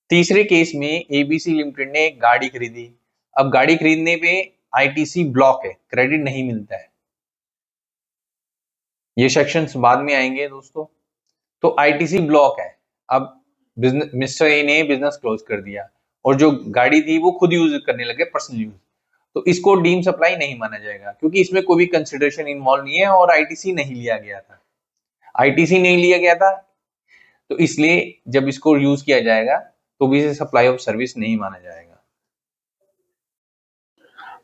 तीसरे केस में एबीसी लिमिटेड ने एक गाड़ी खरीदी। अब गाड़ी खरीदने पे आईटीसी ब्लॉक है, क्रेडिट नहीं मिलता है, ये सेक्शंस बाद में आएंगे दोस्तों। तो आईटीसी ब्लॉक है, अब मिस्टर ए ने बिजनेस क्लोज कर दिया और जो गाड़ी थी वो खुद यूज करने लगे, पर्सनल यूज, तो इसको डीम सप्लाई नहीं माना जाएगा, क्योंकि इसमें कोई भी कंसिडरेशन इन्वॉल्व नहीं है और आईटीसी नहीं लिया गया था। आईटीसी नहीं लिया गया था तो इसलिए जब इसको यूज किया जाएगा तो भी इसे सप्लाई ऑफ सर्विस नहीं माना जाएगा।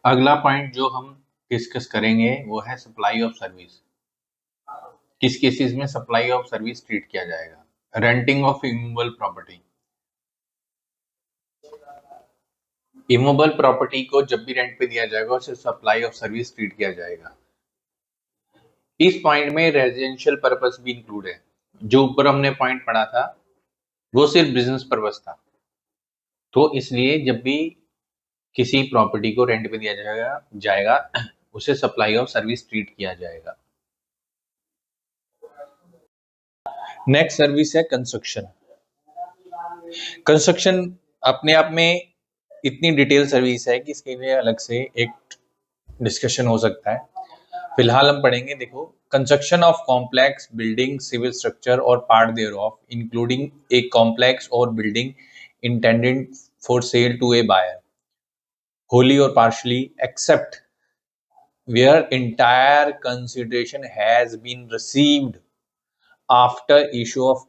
अगला पॉइंट जो हम डिस्कस करेंगे वो है सप्लाई ऑफ सर्विस। किस केसेस में सप्लाई ऑफ सर्विस ट्रीट किया जाएगा? Renting of immovable property. Immovable property को जब भी रेंट पे दिया जाएगा उसे सप्लाई ऑफ सर्विस ट्रीट किया जाएगा। इस पॉइंट में रेजिडेंशियल पर्पस भी इंक्लूड है। जो ऊपर हमने पॉइंट पढ़ा था वो सिर्फ बिजनेस पर्पस था, तो इसलिए जब भी किसी प्रॉपर्टी को रेंट पे दिया जाएगा उसे सप्लाई ऑफ सर्विस ट्रीट किया जाएगा। नेक्स्ट सर्विस है कंस्ट्रक्शन। कंस्ट्रक्शन अपने आप में इतनी डिटेल सर्विस है कि इसके लिए अलग से एक डिस्कशन हो सकता है, फिलहाल हम पढ़ेंगे। देखो, construction of complex building, civil structure और part thereof including a complex और building intended for sale to a buyer wholly or partially except where entire consideration has been received after issue of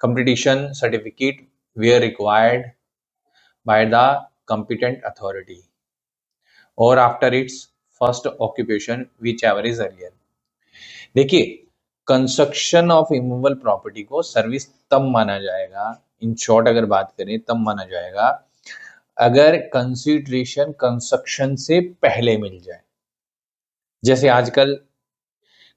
completion certificate where required by the competent authority or after its first occupation whichever is earlier। देखिए, construction of immovable property को service तब माना जाएगा, in short अगर बात करें तब माना जाएगा अगर कंसिडरेशन कंस्ट्रक्शन से पहले मिल जाए। जैसे आजकल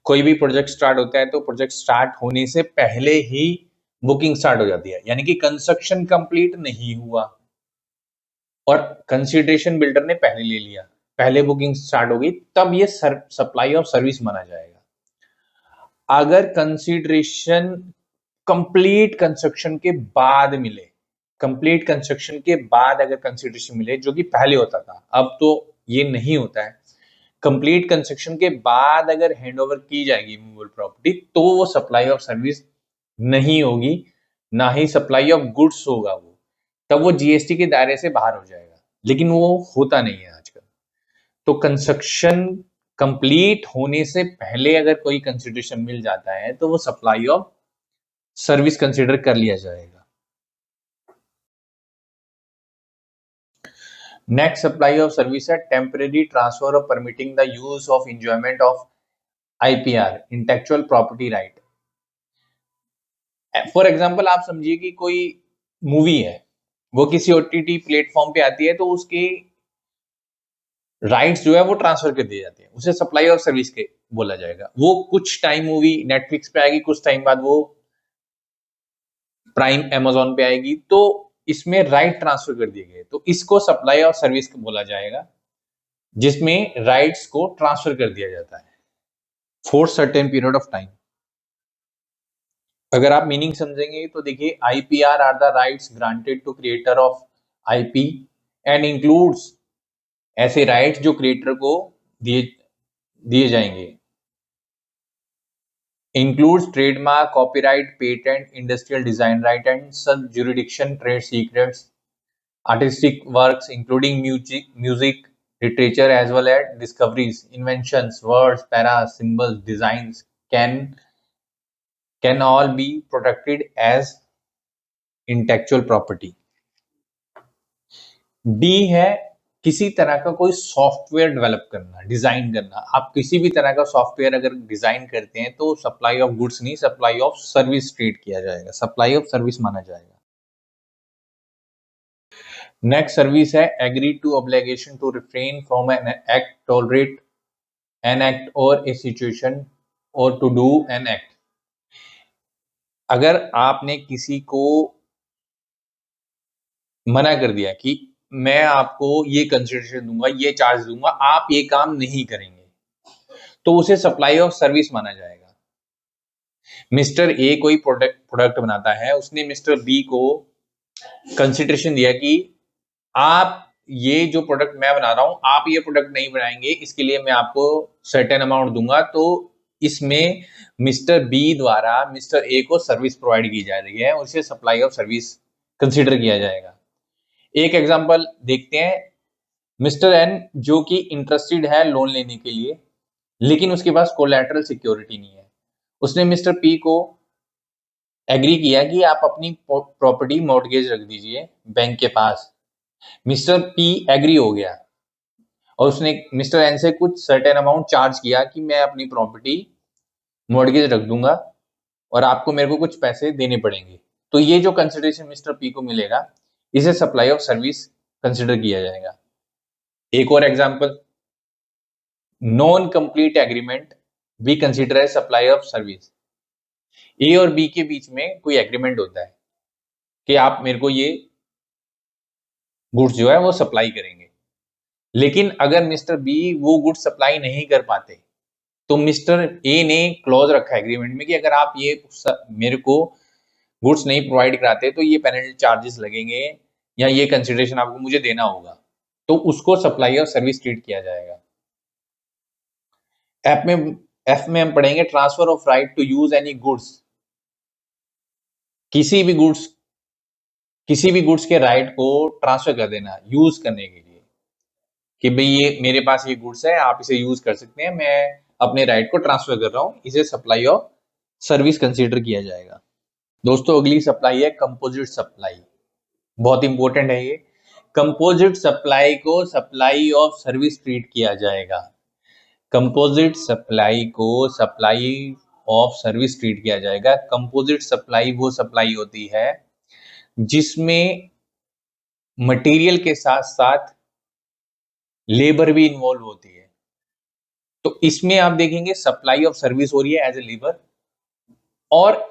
कोई भी प्रोजेक्ट स्टार्ट होता है तो प्रोजेक्ट स्टार्ट होने से पहले ही बुकिंग स्टार्ट हो जाती है, यानी कि कंस्ट्रक्शन कंप्लीट नहीं हुआ और कंसिडरेशन बिल्डर ने पहले ले लिया, पहले बुकिंग स्टार्ट होगी, तब ये सप्लाई ऑफ सर्विस माना जाएगा। अगर कंसिडरेशन कंप्लीट कंस्ट्रक्शन के बाद मिले, कंप्लीट कंस्ट्रक्शन के बाद अगर कंसिडरेशन मिले, जो कि पहले होता था, अब तो ये नहीं होता है, कंप्लीट कंस्ट्रक्शन के बाद अगर हैंडओवर की जाएगी मूवेबल प्रॉपर्टी तो वो सप्लाई ऑफ सर्विस नहीं होगी, ना ही सप्लाई ऑफ गुड्स होगा, वो तब वो जीएसटी के दायरे से बाहर हो जाएगा, लेकिन वो होता नहीं है आजकल। तो कंस्ट्रक्शन कंप्लीट होने से पहले अगर कोई कंसिडरेशन मिल जाता है तो वो सप्लाई ऑफ सर्विस कंसिडर कर लिया जाएगा। नेक्स्ट सप्लाई ऑफ सर्विस है temporary transfer of permitting the use of enjoyment of IPR, intellectual property right. For example आप समझिए कि कोई मूवी है, वो किसी ओटीटी प्लेटफॉर्म पे आती है तो उसके राइट्स जो है वो ट्रांसफर कर दिए जाते हैं, उसे सप्लाई ऑफ सर्विस के बोला जाएगा। वो कुछ टाइम मूवी नेटफ्लिक्स पे आएगी, कुछ टाइम बाद वो प्राइम अमेजोन पे आएगी, तो इसमें राइट ट्रांसफर कर दिए गए, तो इसको सप्लाई ऑफ सर्विस बोला जाएगा, जिसमें राइट्स को ट्रांसफर कर दिया जाता है for certain period of time. अगर आप मीनिंग समझेंगे तो देखिए, IPR are the rights granted to creator of IP and includes, ऐसे राइट्स जो क्रिएटर को दिए दिए जाएंगे, includes trademark, copyright, patent, industrial design right, and sub-jurisdiction trade secrets, artistic works including music, literature, as well as discoveries, inventions, words, paras, symbols, designs can all be protected as intellectual property. D है किसी तरह का कोई software develop करना, design करना। आप किसी भी तरह का सॉफ्टवेयर अगर डिजाइन करते हैं तो सप्लाई ऑफ गुड्स नहीं, सप्लाई ऑफ सर्विस ट्रीट किया जाएगा, सप्लाई ऑफ सर्विस माना जाएगा। नेक्स्ट सर्विस है agree to obligation to refrain from an act, tolerate an act और ए सिचुएशन और टू डू एन एक्ट। अगर आपने किसी को मना कर दिया कि मैं आपको ये कंसिडरेशन दूंगा, ये चार्ज दूंगा, आप ये काम नहीं करेंगे, तो उसे सप्लाई ऑफ सर्विस माना जाएगा। मिस्टर ए कोई प्रोडक्ट बनाता है, उसने मिस्टर बी को कंसिडरेशन दिया कि आप ये जो प्रोडक्ट मैं बना रहा हूं, आप ये प्रोडक्ट नहीं बनाएंगे, इसके लिए मैं आपको सर्टेन अमाउंट दूंगा। तो इसमें मिस्टर बी द्वारा मिस्टर ए को सर्विस प्रोवाइड की जा रही है, उसे सप्लाई ऑफ सर्विस कंसिडर किया जाएगा। एक एग्जांपल देखते हैं, मिस्टर एन जो कि इंटरेस्टेड है लोन लेने के लिए, लेकिन उसके पास कोलैटरल सिक्योरिटी नहीं है, उसने मिस्टर पी को एग्री किया कि आप अपनी प्रॉपर्टी मॉर्गेज रख दीजिए बैंक के पास। मिस्टर पी एग्री हो गया और उसने मिस्टर एन से कुछ सर्टेन अमाउंट चार्ज किया कि मैं अपनी प्रॉपर्टी मॉर्गेज रख दूंगा और आपको मेरे को कुछ पैसे देने पड़ेंगे। तो ये जो कंसिडरेशन मिस्टर पी को मिलेगा, इसे सप्लाई ऑफ सर्विस कंसिडर किया जाएगा। एक और example, non complete agreement we consider as supply of service. A और बी के बीच में कोई एग्रीमेंट होता है कि आप मेरे को ये गुड्स जो है वो सप्लाई करेंगे, लेकिन अगर मिस्टर बी वो गुड्स सप्लाई नहीं कर पाते, तो मिस्टर ए ने क्लॉज रखा है एग्रीमेंट में कि अगर आप ये मेरे को गुड्स नहीं प्रोवाइड कराते तो ये पेनल्टी चार्जेस लगेंगे या ये कंसिडरेशन आपको मुझे देना होगा, तो उसको सप्लाई ऑफ सर्विस ट्रीट किया जाएगा। एफ में हम पढ़ेंगे transfer of right to use any goods. किसी भी गुड्स के राइट को ट्रांसफर कर देना यूज करने के लिए, कि भाई ये मेरे पास ये गुड्स है, आप इसे यूज कर सकते हैं, मैं अपने राइट को ट्रांसफर कर रहा हूं, इसे सप्लाई ऑफ सर्विस कंसीडर किया जाएगा। दोस्तों अगली सप्लाई है कंपोजिट सप्लाई, बहुत इंपॉर्टेंट है ये। कंपोजिट सप्लाई को सप्लाई ऑफ सर्विस ट्रीट किया जाएगा। कंपोजिट सप्लाई को सप्लाई ऑफ सर्विस ट्रीट किया जाएगा। कंपोजिट सप्लाई वो सप्लाई होती है जिसमें मटेरियल के साथ साथ लेबर भी इन्वॉल्व होती है। तो इसमें आप देखेंगे सप्लाई ऑफ सर्विस हो रही है एज ए लेबर और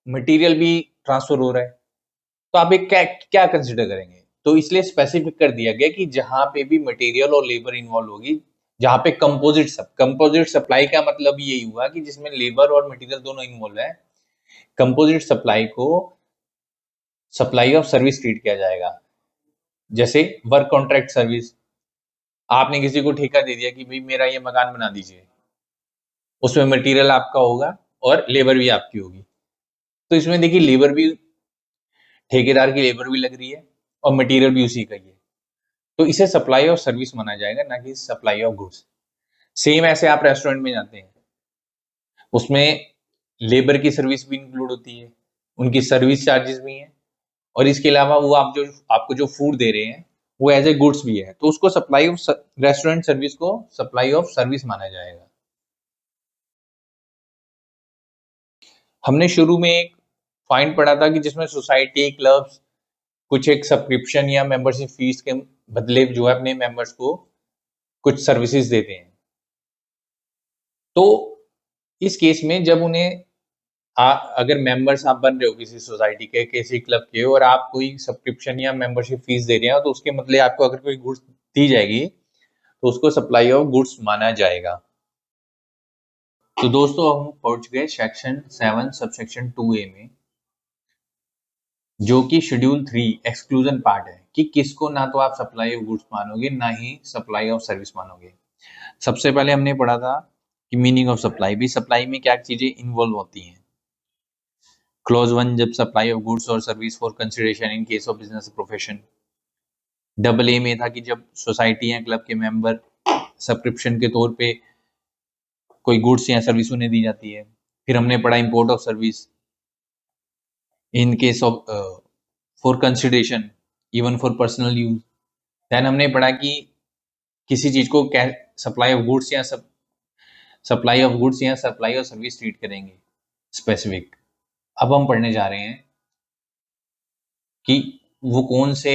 मटेरियल भी ट्रांसफर हो रहा है, तो आप एक क्या कंसिडर करेंगे? तो इसलिए स्पेसिफिक कर दिया गया कि जहां पे भी मटेरियल और लेबर इन्वॉल्व होगी, जहां पे कंपोजिट सप्लाई का मतलब यही हुआ कि जिसमें लेबर और मटेरियल दोनों इन्वॉल्व है, कंपोजिट सप्लाई को सप्लाई ऑफ सर्विस ट्रीट किया जाएगा। जैसे वर्क कॉन्ट्रैक्ट सर्विस, आपने किसी को ठेका दे दिया कि भाई मेरा ये मकान बना दीजिए, उसमें मटेरियल आपका होगा और लेबर भी आपकी होगी। तो इसमें देखिए लेबर भी, ठेकेदार की लेबर भी लग रही है और मटेरियल भी उसी का ही है, तो इसे सप्लाई ऑफ सर्विस माना जाएगा, ना कि सप्लाई ऑफ गुड्स। सेम ऐसे आप रेस्टोरेंट में जाते हैं, उसमें लेबर की सर्विस भी इंक्लूड होती है, उनकी सर्विस चार्जेस भी हैं, और इसके अलावा वो आपको जो फूड दे रहे हैं वो एज ए गुड्स भी है, तो उसको सप्लाई ऑफ रेस्टोरेंट सर्विस को सप्लाई ऑफ सर्विस माना जाएगा। हमने शुरू में एक फाइन पढ़ा था कि जिसमें सोसाइटी, क्लब्स कुछ एक सब्सक्रिप्शन या मेंबरशिप फीस के बदले जो है अपने मेंबर्स को कुछ सर्विसेज देते हैं। तो इस केस में जब उन्हें अगर मेंबर्स आप बन रहे हो किसी सोसाइटी के, किसी क्लब के, और आप कोई सब्सक्रिप्शन या मेंबरशिप फीस दे रहे हो, तो उसके मतलब आपको अगर कोई गुड्स दी जाएगी तो उसको सप्लाई ऑफ गुड्स माना जाएगा। तो दोस्तों हम पहुंच गए सेक्शन 7 सबसेक्शन 2A में, जो कि शेड्यूल 3 एक्सक्लूजन पार्ट है, कि किसको ना तो आप सप्लाई ऑफ गुड्स मानोगे ना ही सप्लाई ऑफ सर्विस मानोगे। सबसे पहले हमने पढ़ा था कि मीनिंग ऑफ सप्लाई, भी सप्लाई में क्या चीजें इन्वॉल्व होती हैं। क्लॉज 1 जब सप्लाई ऑफ गुड्स और service for consideration in case of business profession. Double A में था कि जब सोसाइटी या क्लब के मेंबर सब्सक्रिप्शन के तौर पे कोई गुड्स या सर्विस उन्हें दी जाती है। फिर हमने पढ़ा import of service in case of for consideration even for personal use. Then हमने पढ़ा कि किसी चीज को सप्लाई ऑफ गुड्स या सप्लाई ऑफ गुड्स या सप्लाई ऑफ सर्विस ट्रीट करेंगे स्पेसिफिक। अब हम पढ़ने जा रहे हैं कि वो कौन से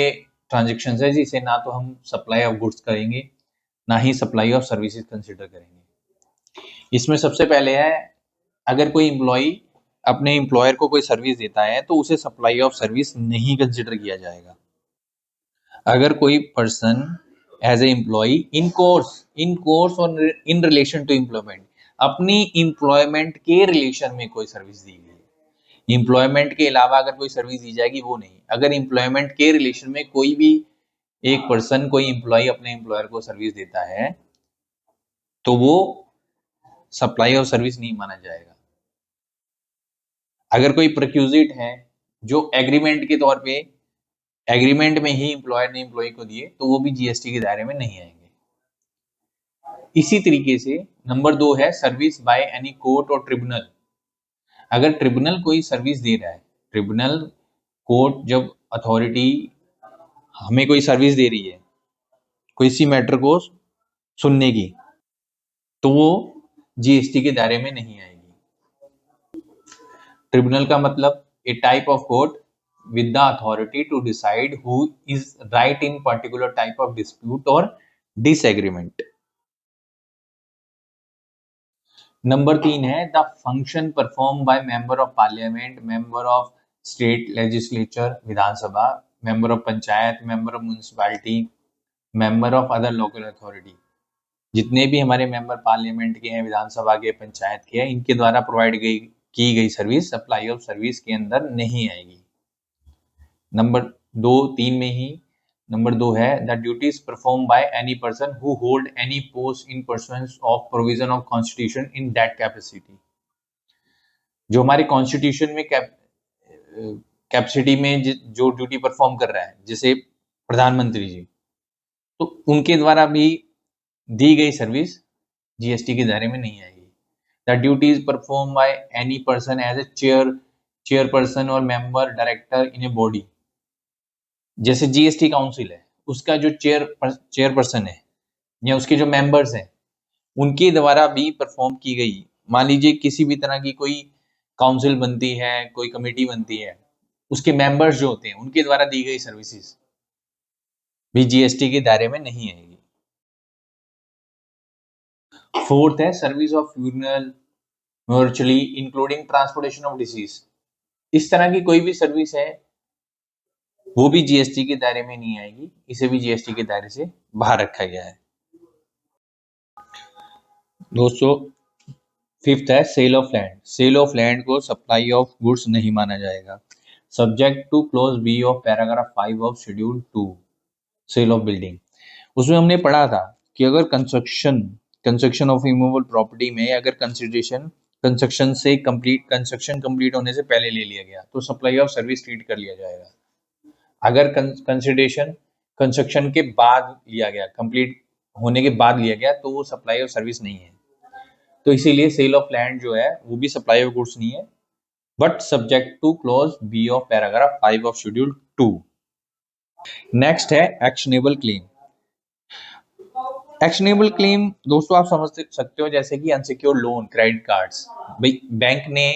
ट्रांजेक्शन है जिसे ना तो हम सप्लाई ऑफ गुड्स करेंगे ना ही सप्लाई ऑफ सर्विसेज कंसिडर करेंगे। इसमें सबसे पहले है, अगर कोई एम्प्लॉय अपने एम्प्लॉयर को कोई सर्विस देता है तो उसे सप्लाई ऑफ सर्विस नहीं कंसिडर किया जाएगा। अगर कोई person as a employ in course और इन रिलेशन टू एम्प्लॉयमेंट, अपनी एम्प्लॉयमेंट के रिलेशन में कोई सर्विस दी गई, एम्प्लॉयमेंट के अलावा अगर कोई सर्विस दी जाएगी वो नहीं। अगर एम्प्लॉयमेंट के रिलेशन में कोई भी एक पर्सन, कोई एम्प्लॉय अपने एम्प्लॉयर को सर्विस देता है तो वो सप्लाई ऑफ सर्विस नहीं माना जाएगा। अगर कोई प्रिक्विजिट है जो एग्रीमेंट के तौर पे, एग्रीमेंट में ही एम्प्लॉयर ने एम्प्लॉय को दिए, तो वो भी जीएसटी के दायरे में नहीं आएंगे। इसी तरीके से नंबर 2 है सर्विस बाय एनी कोर्ट और ट्रिब्यूनल। अगर ट्रिब्यूनल कोई सर्विस दे रहा है, ट्रिब्यूनल कोर्ट जब अथॉरिटी हमें कोई सर्विस दे रही है कोई सी मैटर को सुनने की, तो वो जीएसटी के दायरे में नहीं आएगी। ट्रिब्यूनल का मतलब a type of court with the authority to decide who is right in particular type of dispute or disagreement. Number 3 है the function perform by member of parliament, member of state legislature Vidhan Sabha, member of panchayat, member of municipality, member of other local authority. जितने भी हमारे member parliament के हैं, विधानसभा के, पंचायत के हैं, इनके द्वारा प्रोवाइड की गई सर्विस सप्लाई ऑफ सर्विस के अंदर नहीं आएगी। नंबर 3 में ही नंबर 2 है the duties perform by any person who hold any post in pursuance of provision of constitution in that capacity. जो हमारे कॉन्स्टिट्यूशन में कैपेसिटी में जो ड्यूटी परफॉर्म कर रहा है, जैसे प्रधानमंत्री जी, तो उनके द्वारा भी दी गई सर्विस जीएसटी के दायरे में नहीं आएगी। The duties perform by any person as a chairperson or member director in a body, जैसे जीएसटी काउंसिल है, उसका जो चेयरपर्सन है या उसके जो मेंबर्स हैं, उनके द्वारा भी परफॉर्म की गई, मान लीजिए किसी भी तरह की कोई काउंसिल बनती है, कोई कमेटी बनती है, उसके मेंबर्स जो होते हैं उनके द्वारा दी गई सर्विसेज भी जीएसटी के दायरे में नहीं आएगी। 4th है service of funeral mortuary including transportation of disease. इस तरह की कोई भी सर्विस है वो भी जीएसटी के दायरे में नहीं आएगी, इसे भी जीएसटी के दायरे से बाहर रखा गया है। दोस्तों 5th है sale of land. Sale of land को सप्लाई ऑफ गुड्स नहीं माना जाएगा, subject to clause B of paragraph 5 of schedule 2 sale of building. उसमें हमने पढ़ा था कि अगर कंस्ट्रक्शन ऑफ इमूवेबल प्रॉपर्टी में अगर कंस्ट्रक्शन कंप्लीट होने से पहले ले लिया गया तो सप्लाई ऑफ सर्विस ट्रीट कर लिया जाएगा। अगर कंसिडरेशन कंस्ट्रक्शन के बाद लिया गया, कंप्लीट होने के बाद लिया गया, तो वो सप्लाई ऑफ सर्विस नहीं है। तो इसीलिए सेल ऑफ लैंड जो है वो भी सप्लाई ऑफ गुड्स नहीं है, but subject to clause B of paragraph 5 of schedule 2। Next है एक्शनेबल क्लेम। एक्शनेबल क्लेम दोस्तों आप समझ सकते हो जैसे कि अनसिक्योर्ड लोन, क्रेडिट कार्ड्स। भाई बैंक ने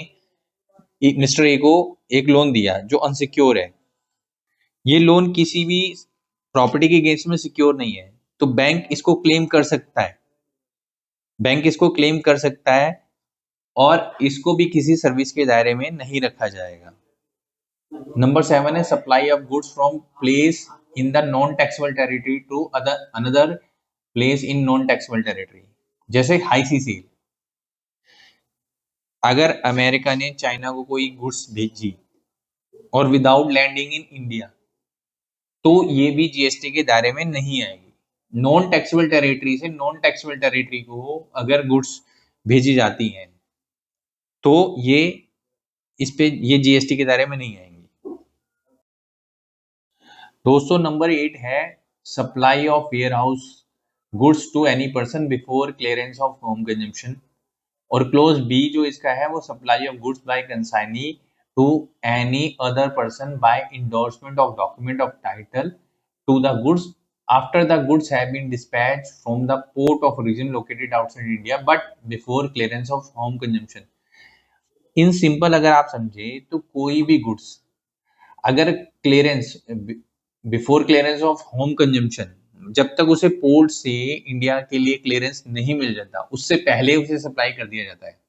मिस्टर ए को एक लोन दिया जो अनसिक्योर है, ये लोन किसी भी प्रॉपर्टी के अगेंस्ट में सिक्योर नहीं है, तो बैंक इसको क्लेम कर सकता है। बैंक इसको क्लेम कर सकता है और इसको भी किसी सर्विस के दायरे में नहीं रखा जाएगा। नंबर 7 है supply of goods from place in the non taxable territory to another place in non taxable territory. जैसे हाई सी सेल, अगर अमेरिका ने चाइना को कोई गुड्स भेजी और विदाउट लैंडिंग इन इंडिया, तो ये भी जीएसटी के दायरे में नहीं आएगी। नॉन टैक्सेबल टेरिटरी से नॉन टैक्सेबल टेरिटरी को अगर गुड्स भेजी जाती हैं तो ये जीएसटी के दायरे में नहीं आएंगी। दोस्तों नंबर 8 है supply of warehouse goods to any person before clearance of home consumption. और क्लोज बी जो इसका है वो supply of goods by consignee to any other person by endorsement of document of title to the goods after the goods have been dispatched from the port of origin located outside India but before clearance of home consumption. In simple अगर आप समझे तो कोई भी goods अगर clearance before clearance of home consumption, जब तक उसे पोर्ट से इंडिया के लिए क्लियरेंस नहीं मिल जाता उससे पहले उसे सप्लाई कर दिया जाता है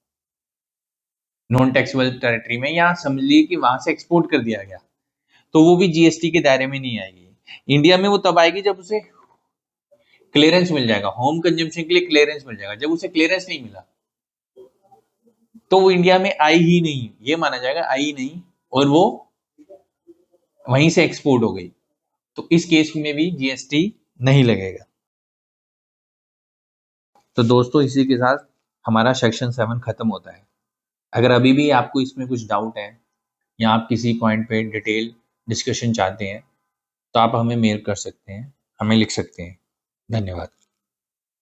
नॉन टैक्सेबल टेरिटरी में, या समझ लीजिए कि वहां से एक्सपोर्ट कर दिया गया, तो वो भी जीएसटी के दायरे में नहीं आएगी। इंडिया में वो तब आएगी जब उसे क्लियरेंस मिल जाएगा, होम कंजम्पशन के लिए क्लियरेंस मिल जाएगा। जब उसे क्लियरेंस नहीं मिला तो वो इंडिया में आई ही नहीं, ये माना जाएगा आई ही नहीं, और वो वहीं से एक्सपोर्ट हो गई, तो इस केस में भी जीएसटी नहीं लगेगा। तो दोस्तों इसी के साथ हमारा सेक्शन 7 खत्म होता है। अगर अभी भी आपको इसमें कुछ डाउट है या आप किसी पॉइंट पे डिटेल डिस्कशन चाहते हैं तो आप हमें मेल कर सकते हैं, हमें लिख सकते हैं। धन्यवाद।